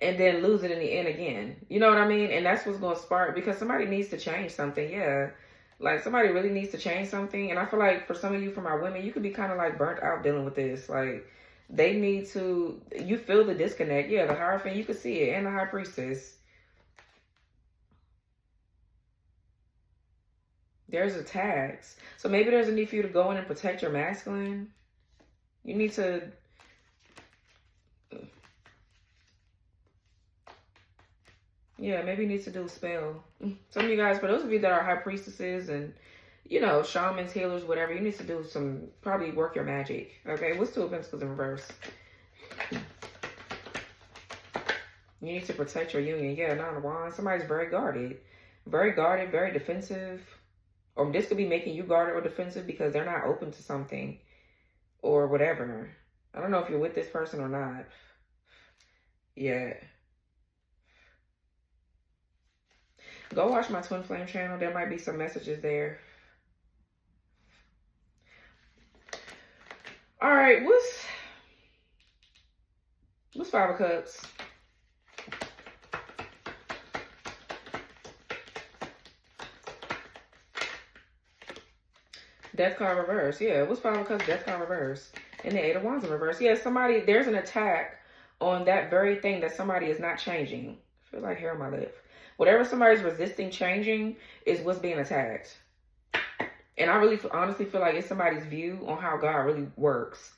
and then lose it in the end again. You know what I mean? And that's what's going to spark, because somebody needs to change something. Yeah. Like, somebody really needs to change something. And I feel like for some of you, for my women, you could be kind of like burnt out dealing with this. Like, they need to, you feel the disconnect. Yeah, the Hierophant, you can see it. And the High Priestess. There's attacks. So maybe there's a need for you to go in and protect your masculine. You need to... Yeah, maybe you need to do a spell. Some of you guys, for those of you that are High Priestesses and, you know, shamans, healers, whatever, you need to do some, probably work your magic. Okay, what's Two of Pentacles in reverse? You need to protect your union. Yeah, Nine of Wands. Somebody's very guarded, very defensive. Or this could be making you guarded or defensive because they're not open to something or whatever. I don't know if you're with this person or not. Yeah. Go watch my Twin Flame channel. There might be some messages there. All right, what's Five of Cups? Death card reverse. Yeah, what's Five of Cups? Death card reverse. And the Eight of Wands in reverse. Yeah, somebody, there's an attack on that very thing that somebody is not changing. I feel like hair on my lip. Whatever somebody's resisting changing is what's being attacked. And I really honestly feel like it's somebody's view on how God really works.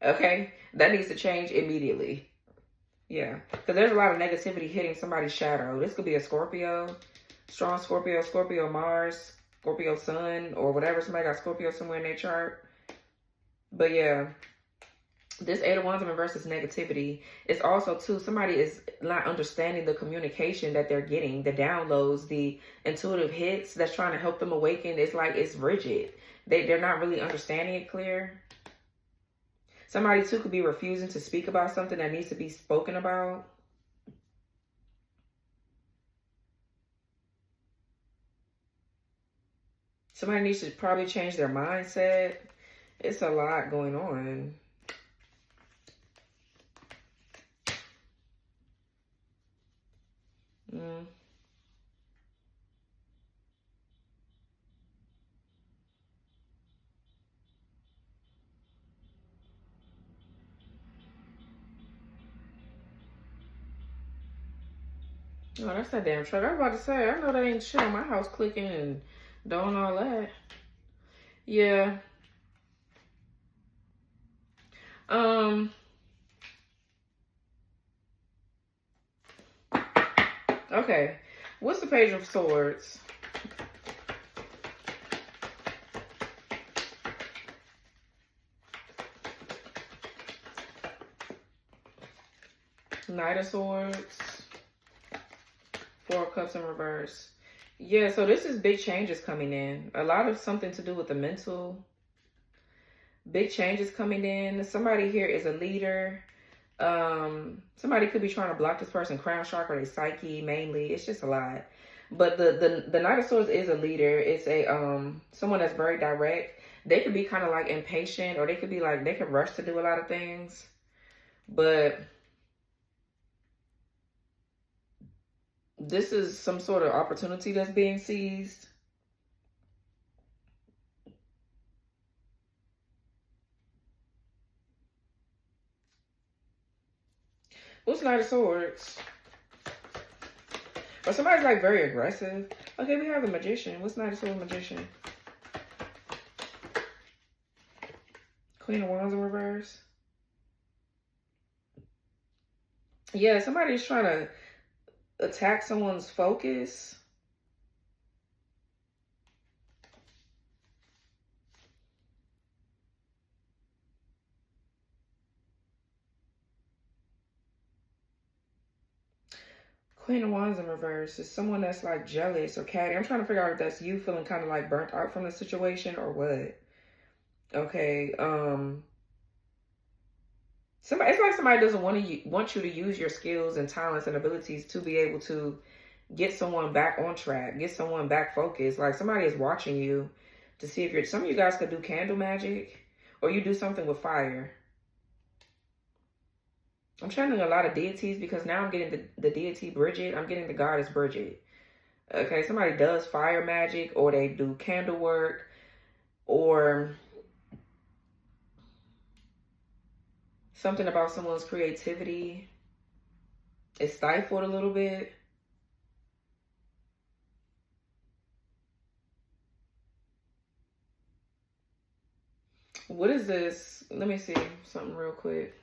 Okay? That needs to change immediately. Yeah. Because there's a lot of negativity hitting somebody's shadow. This could be a Scorpio. Strong Scorpio, Scorpio Mars, Scorpio Sun, or whatever. Somebody got Scorpio somewhere in their chart. But yeah. This Eight of Wands in reverse is negativity. It's also, too, somebody is not understanding the communication that they're getting, the downloads, the intuitive hits that's trying to help them awaken. It's like it's rigid. They're not really understanding it clear. Somebody, too, could be refusing to speak about something that needs to be spoken about. Somebody needs to probably change their mindset. It's a lot going on. Oh, that's that damn truck. I was about to say, I know that ain't shit on my house clicking and doing all that. Yeah. Okay. What's the Page of Swords? Knight of Swords. Four of Cups in reverse. Yeah, so this is big changes coming in. A lot of something to do with the mental. Big changes coming in. Somebody here is a leader. Somebody could be trying to block this person crown chakra, their psyche mainly. It's just a lot. But the Knight of Swords is a leader. It's a someone that's very direct. They could be kind of like impatient, or they could be like, they could rush to do a lot of things. But this is some sort of opportunity that's being seized. What's Knight of Swords? Or somebody's like very aggressive. Okay, we have the Magician. What's Knight of Swords Magician? Queen of Wands in reverse. Yeah, somebody's trying to attack someone's focus. Queen of Wands in reverse is someone that's like jealous or catty. I'm trying to figure out if that's you feeling kind of like burnt out from the situation or what. Okay. It's like somebody doesn't want you to use your skills and talents and abilities to be able to get someone back on track, get someone back focused. Like somebody is watching you to see if some of you guys could do candle magic, or you do something with fire. I'm channeling a lot of deities because now I'm getting the deity Bridget. I'm getting the goddess Bridget. Okay, somebody does fire magic, or they do candle work, or something about someone's creativity is stifled a little bit. What is this? Let me see something real quick.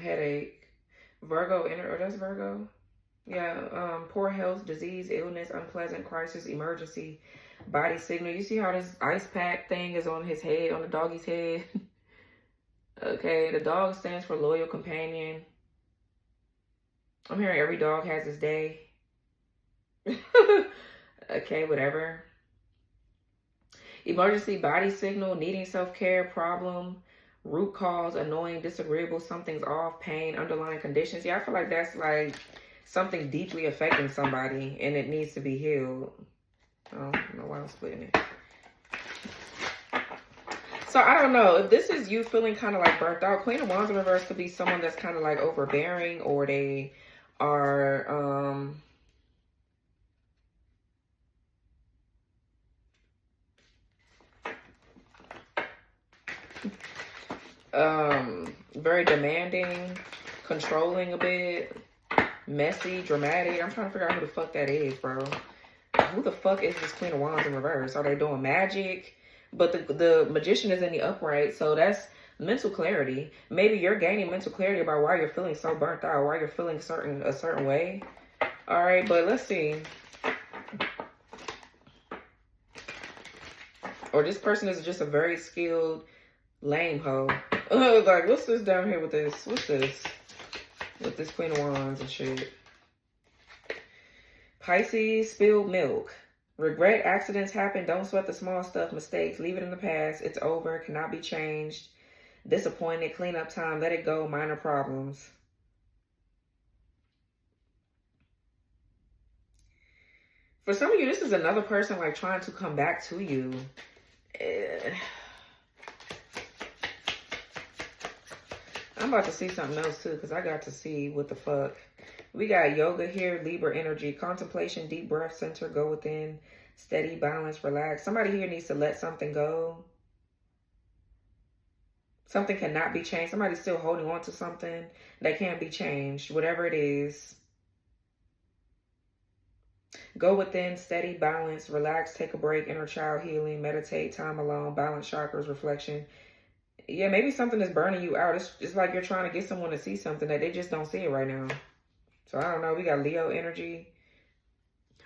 Headache. Virgo, or that's Virgo. Yeah, poor health, disease, illness, unpleasant, crisis, emergency, body signal. You see how this ice pack thing is on his head, on the doggy's head? Okay, the dog stands for loyal companion. I'm hearing every dog has its day. Okay, whatever. Emergency, body signal, needing self-care, problem, root cause, annoying, disagreeable, something's off, pain, underlying conditions. Yeah, I feel like that's like something deeply affecting somebody and it needs to be healed. I don't know why I'm splitting it. So I don't know if this is you feeling kind of like burnt out. Queen of Wands in reverse could be someone that's kind of like overbearing, or they are very demanding, controlling a bit, messy, dramatic. I'm trying to figure out who the fuck that is, bro. Who the fuck is this Queen of Wands in reverse? Are they doing magic? But the Magician is in the upright, so that's mental clarity. Maybe you're gaining mental clarity about why you're feeling so burnt out, why you're feeling a certain way. All right, but let's see. Or this person is just a very skilled lame hoe. Like, what's this down here with this? What's this? With this Queen of Wands and shit. Pisces, spilled milk. Regret, accidents happen. Don't sweat the small stuff. Mistakes, leave it in the past. It's over. Cannot be changed. Disappointed, cleanup time. Let it go. Minor problems. For some of you, this is another person like trying to come back to you. I'm about to see something else too, because I got to see what the fuck. We got yoga here, Libra energy, contemplation, deep breath, center, go within, steady, balance, relax. Somebody here needs to let something go. Something cannot be changed. Somebody's still holding on to something that can't be changed. Whatever it is. Go within, steady, balance, relax, take a break, inner child healing, meditate, time alone, balance chakras, reflection. Yeah, maybe something is burning you out. It's like you're trying to get someone to see something that they just don't see it right now. So I don't know. We got Leo energy.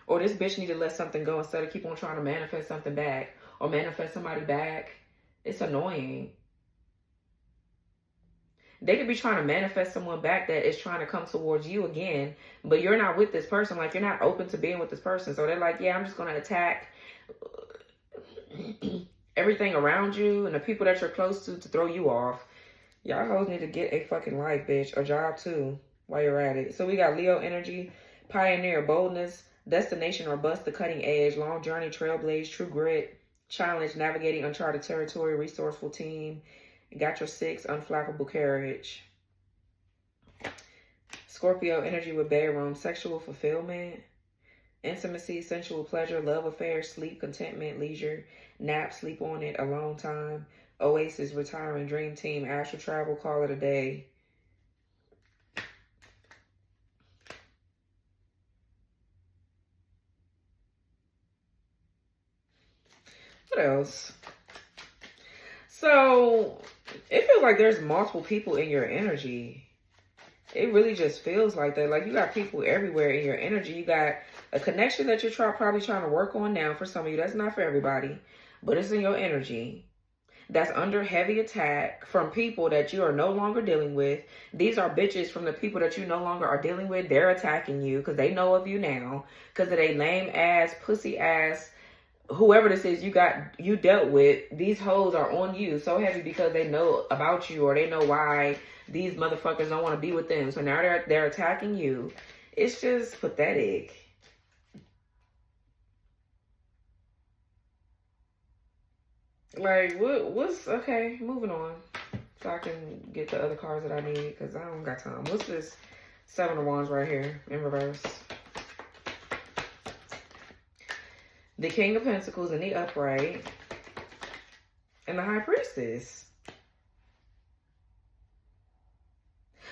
Or this bitch need to let something go instead of keep on trying to manifest something back. Or manifest somebody back. It's annoying. They could be trying to manifest someone back that is trying to come towards you again, but you're not with this person. Like, you're not open to being with this person. So they're like, yeah, I'm just going to attack everything around you and the people that you're close to throw you off. Y'all hoes need to get a fucking life, bitch. A job, too, while you're at it. So we got Leo energy, pioneer, boldness, destination or bust, the cutting edge, long journey, trailblaze, true grit, challenge, navigating uncharted territory, resourceful team. Got your 6, unflappable courage. Scorpio energy with bedroom, sexual fulfillment, intimacy, sensual pleasure, love affair, sleep, contentment, leisure, nap, sleep on it, alone time, oasis, retiring, dream team, astral travel, call it a day. What else? So it feels like there's multiple people in your energy. It really just feels like that. Like, you got people everywhere in your energy. You got a connection that you're probably trying to work on now for some of you. That's not for everybody, but it's in your energy. That's under heavy attack from people that you are no longer dealing with. These are bitches from the people that you no longer are dealing with. They're attacking you because they know of you now. Because of they lame ass, pussy ass, whoever this is you dealt with. These hoes are on you so heavy because they know about you, or they know why these motherfuckers don't want to be with them. So now they're attacking you. It's just pathetic. Like, what's okay, moving on so I can get the other cards that I need, because I don't got time. What's this 7 of Wands right here in reverse? The King of Pentacles in the upright. And the High Priestess.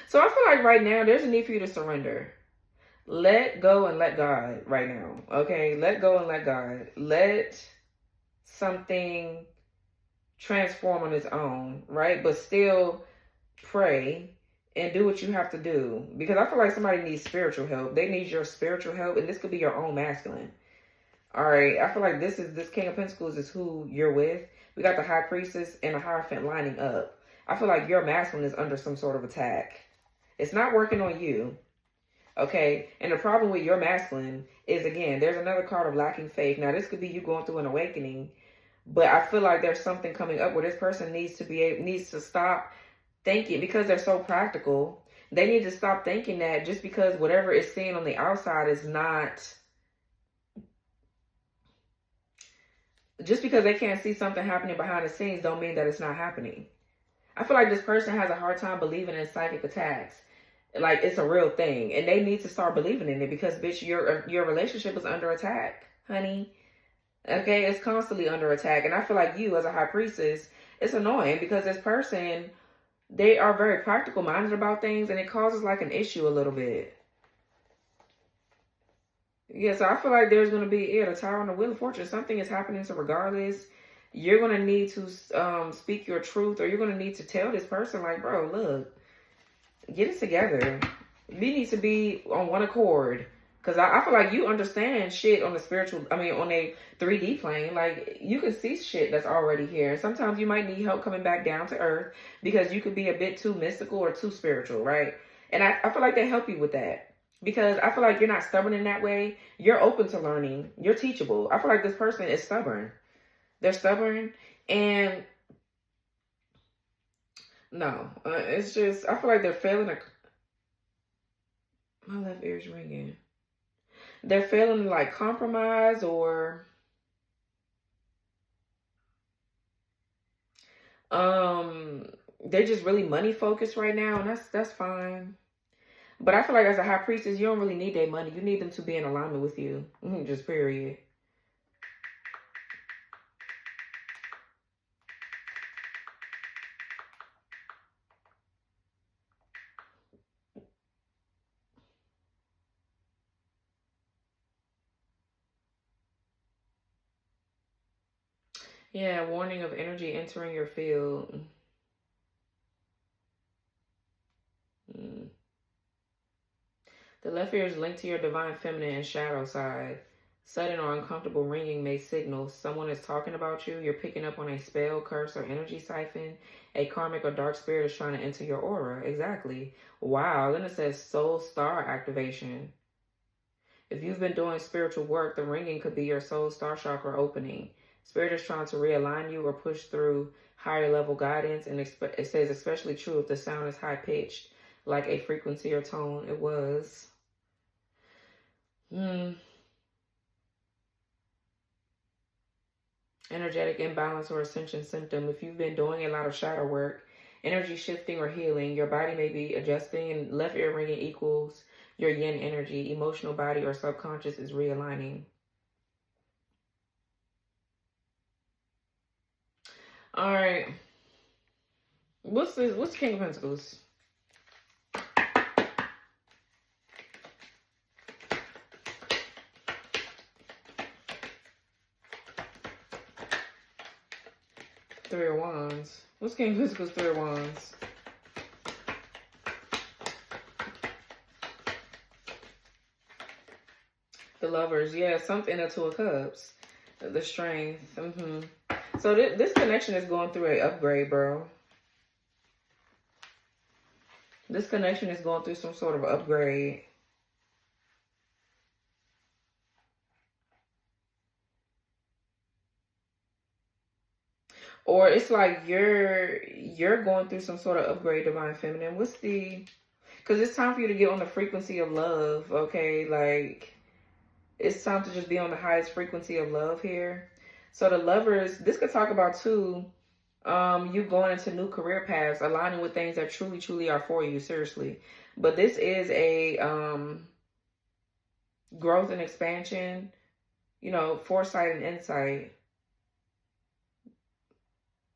So I feel like right now there's a need for you to surrender. Let go and let God right now. Okay? Let go and let God. Let something transform on its own, right? But still pray and do what you have to do. Because I feel like somebody needs spiritual help. They need your spiritual help. And this could be your own masculine. All right, I feel like this King of Pentacles is who you're with. We got the High Priestess and the Hierophant lining up. I feel like your masculine is under some sort of attack. It's not working on you, okay? And the problem with your masculine is, again, there's another card of lacking faith. Now, this could be you going through an awakening, but I feel like there's something coming up where this person needs to stop thinking, because they're so practical. They need to stop thinking that just because whatever is seen on the outside is not... Just because they can't see something happening behind the scenes don't mean that it's not happening. I feel like this person has a hard time believing in psychic attacks. Like, it's a real thing. And they need to start believing in it, because, bitch, your relationship is under attack, honey. Okay? It's constantly under attack. And I feel like you, as a High Priestess, it's annoying because this person, they are very practical minded about things, and it causes like an issue a little bit. Yeah, so I feel like there's going to be the Tower on the Wheel of Fortune. Something is happening, so regardless, you're going to need to speak your truth, or you're going to need to tell this person, like, bro, look, get it together. We need to be on one accord. Because I feel like you understand shit on the spiritual, on a 3D plane. Like, you can see shit that's already here. And sometimes you might need help coming back down to earth, because you could be a bit too mystical or too spiritual, right? And I feel like they help you with that. Because I feel like you're not stubborn in that way. You're open to learning. You're teachable. I feel like this person is stubborn. They're stubborn. And no, it's just, I feel like they're failing. My left ear's ringing. They're failing to like compromise, or they're just really money focused right now. And that's fine. But I feel like as a High Priestess, you don't really need their money. You need them to be in alignment with you. Just period. Yeah, warning of energy entering your field. Mm. The left ear is linked to your divine feminine and shadow side. Sudden or uncomfortable ringing may signal someone is talking about you. You're picking up on a spell, curse, or energy siphon. A karmic or dark spirit is trying to enter your aura. Exactly. Wow. Then it says soul star activation. If you've been doing spiritual work, the ringing could be your soul star chakra opening. Spirit is trying to realign you or push through higher level guidance. And it says especially true if the sound is high pitched, like a frequency or tone. It was. Energetic imbalance or ascension symptom. If you've been doing a lot of shadow work, energy shifting or healing, your body may be adjusting, and left ear ringing equals your yin energy. Emotional body or subconscious is realigning. All right. What's this? What's King of Pentacles? Three of Wands. What's King of Pentacles? Three of Wands. The Lovers. Yeah, something in the Two of Cups. The Strength. So this connection is going through an upgrade, bro. This connection is going through some sort of upgrade. Or it's like you're going through some sort of upgrade, divine feminine. What's the... Because it's time for you to get on the frequency of love, okay? Like, it's time to just be on the highest frequency of love here. So the Lovers, this could talk about too, you going into new career paths, aligning with things that truly, truly are for you, seriously. But this is a growth and expansion, you know, foresight and insight.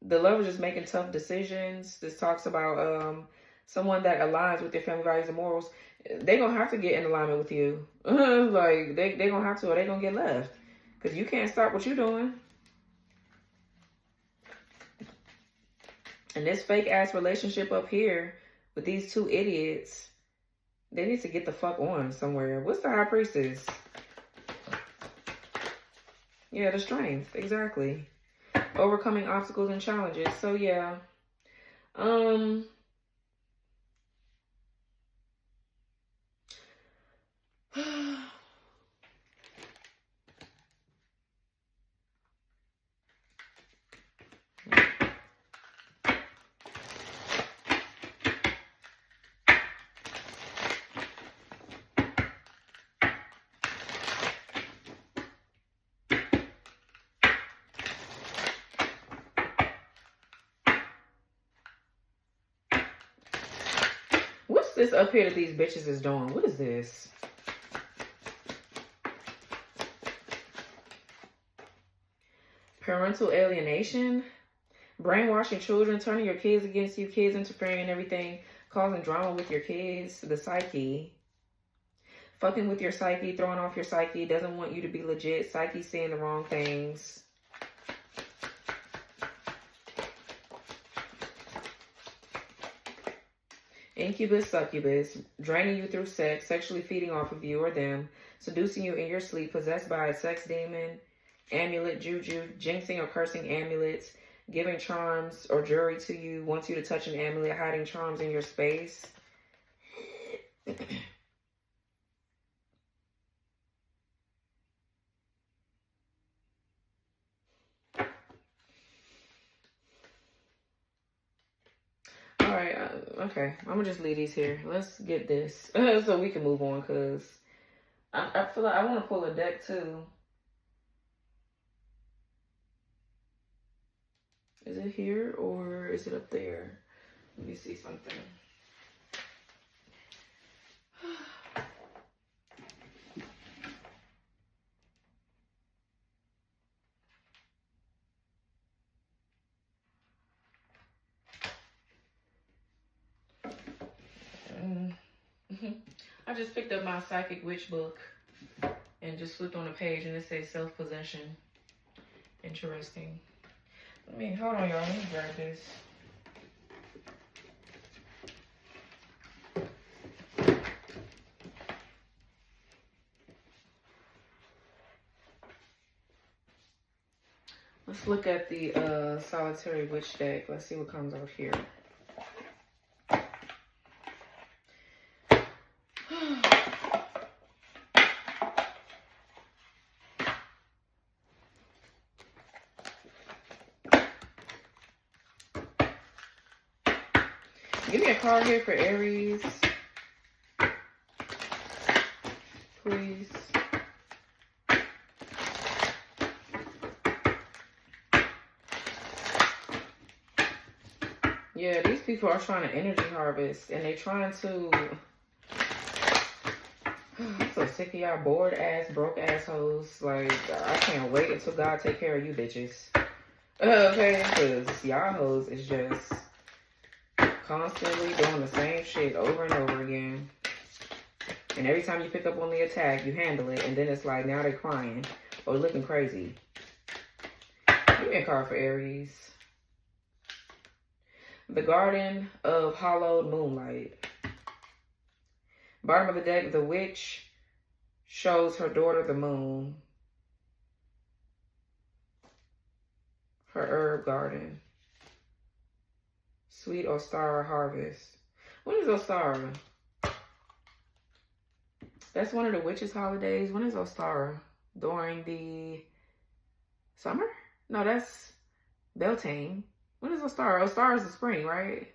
The Lovers is making tough decisions. This talks about someone that aligns with their family values and morals. They're going to have to get in alignment with you. Like, they're going to have to, or they're going to get left. Because you can't stop what you're doing. And this fake-ass relationship up here with these two idiots, they need to get the fuck on somewhere. What's the High Priestess? Yeah, the Strength. Exactly. Overcoming obstacles and challenges. So, yeah. What's this up here that these bitches is doing? What is this? Parental alienation? Brainwashing children, turning your kids against you, kids interfering in everything, causing drama with your kids, the psyche. Fucking with your psyche, throwing off your psyche, doesn't want you to be legit, psyche saying the wrong things. Incubus, succubus, draining you through sex, sexually feeding off of you or them, seducing you in your sleep, possessed by a sex demon, amulet, juju, jinxing or cursing amulets, giving charms or jewelry to you, wants you to touch an amulet, hiding charms in your space. Alright, okay. I'm gonna just leave these here. Let's get this so we can move on, because I feel like I want to pull a deck too. Is it here or is it up there? Let me see something. I just picked up my Psychic Witch book and just flipped on a page and it says self-possession. Interesting. Hold on, y'all. Let me grab this. Let's look at the Solitary Witch deck. Let's see what comes out here. Give me a card here for Aries, please. Yeah, these people are trying to energy harvest, and they're trying to... I'm so sick of y'all bored ass, broke assholes. Like, I can't wait until God take care of you bitches. Okay, because y'all hoes is just constantly doing the same shit over and over again. And every time you pick up on the attack, you handle it, and then it's like, now they're crying or looking crazy. Give me a card for Aries. The Garden of Hollowed Moonlight. Bottom of the deck, the witch shows her daughter the moon. Her herb garden. Sweet Ostara harvest. When is Ostara? That's one of the witches' holidays. When is Ostara? During the summer? No, that's Beltane. When is Ostara? Ostara is the spring, right?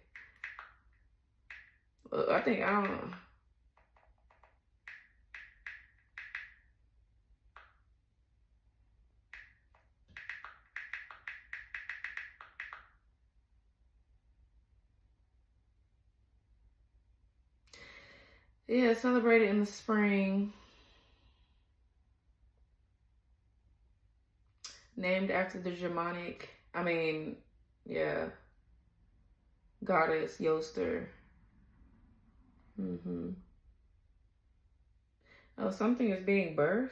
I don't know. Yeah, celebrated in the spring. Named after the Germanic, goddess Yoster. Oh, something is being birthed.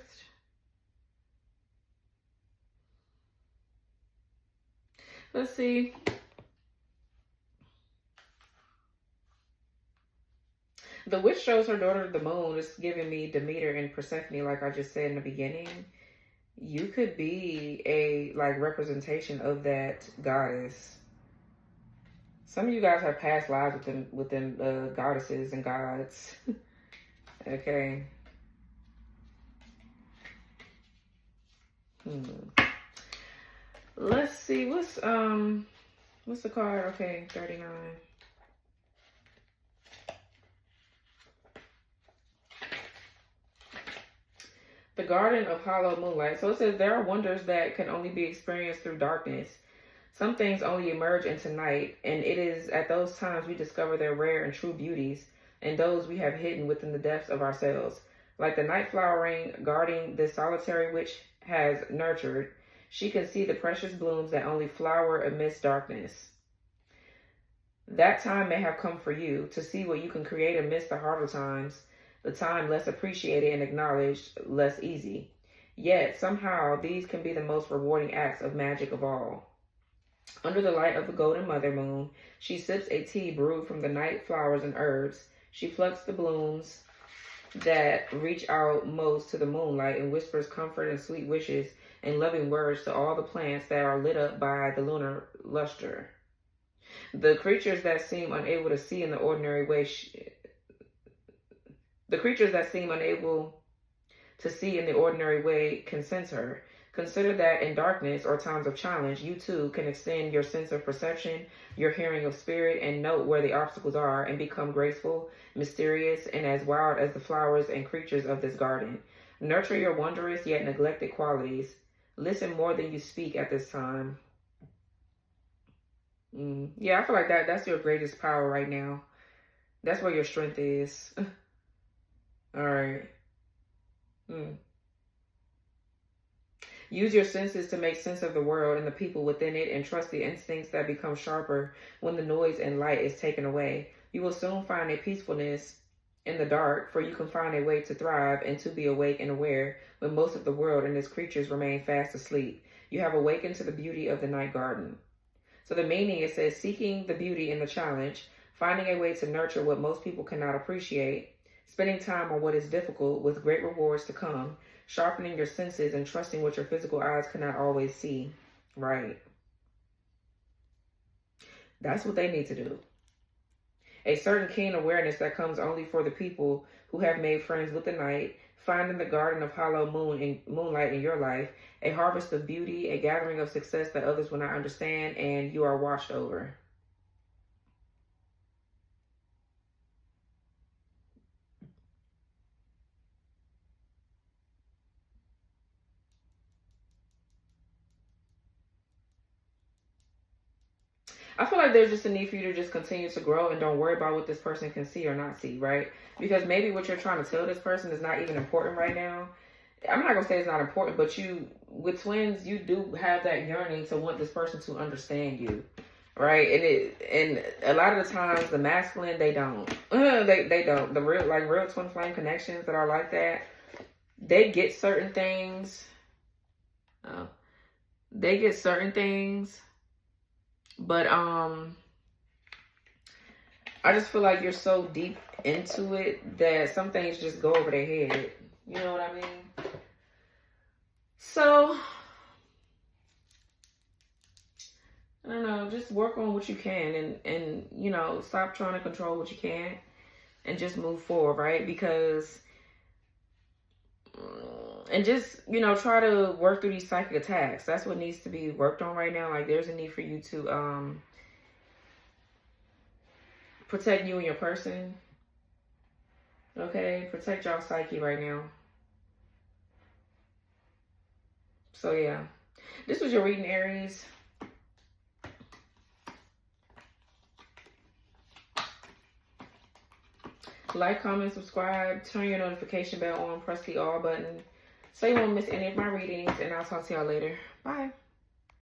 Let's see. The witch shows her daughter the moon. It's giving me Demeter and Persephone, like I just said in the beginning. You could be a representation of that goddess. Some of you guys have past lives within goddesses and gods. Okay. Let's see. What's the card? Okay, 39. The Garden of Hollow Moonlight. So it says there are wonders that can only be experienced through darkness. Some things only emerge into night, and it is at those times we discover their rare and true beauties, and those we have hidden within the depths of ourselves. Like the night flowering guarding this solitary witch has nurtured, she can see the precious blooms that only flower amidst darkness. That time may have come for you to see what you can create amidst the harder times, the time less appreciated and acknowledged, less easy. Yet, somehow, these can be the most rewarding acts of magic of all. Under the light of the golden mother moon, she sips a tea brewed from the night flowers and herbs. She plucks the blooms that reach out most to the moonlight and whispers comfort and sweet wishes and loving words to all the plants that are lit up by the lunar luster. The creatures that seem unable to see in the ordinary way can sense her. Consider that in darkness or times of challenge, you too can extend your sense of perception, your hearing of spirit, and note where the obstacles are and become graceful, mysterious, and as wild as the flowers and creatures of this garden. Nurture your wondrous yet neglected qualities. Listen more than you speak at this time. Yeah, I feel like that's your greatest power right now. That's where your strength is. All right. Use your senses to make sense of the world and the people within it, and trust the instincts that become sharper when the noise and light is taken away. You will soon find a peacefulness in the dark, for you can find a way to thrive and to be awake and aware when most of the world and its creatures remain fast asleep. You have awakened to the beauty of the night garden. So the meaning, it says, seeking the beauty in the challenge, finding a way to nurture what most people cannot appreciate, spending time on what is difficult with great rewards to come, sharpening your senses and trusting what your physical eyes cannot always see. Right. That's what they need to do. A certain keen awareness that comes only for the people who have made friends with the night, finding the garden of hollow moonlight in your life, a harvest of beauty, a gathering of success that others will not understand, and you are washed over. I feel like there's just a need for you to just continue to grow and don't worry about what this person can see or not see, right? Because maybe what you're trying to tell this person is not even important right now. I'm not going to say it's not important, but with twins, you do have that yearning to want this person to understand you, right? And a lot of the times, the masculine, they don't. They don't. The real twin flame connections that are like that, they get certain things. They get certain things. But I just feel like you're so deep into it that some things just go over their head. You know what I mean? So, I don't know, just work on what you can and you know, stop trying to control what you can't and just move forward, right? Because, and just, you know, try to work through these psychic attacks. That's what needs to be worked on right now. Like, there's a need for you to protect you and your person. Okay? Protect y'all psyche right now. So, yeah. This was your reading, Aries. Like, comment, subscribe, turn your notification bell on, press the all button so you won't miss any of my readings, and I'll talk to y'all later. Bye.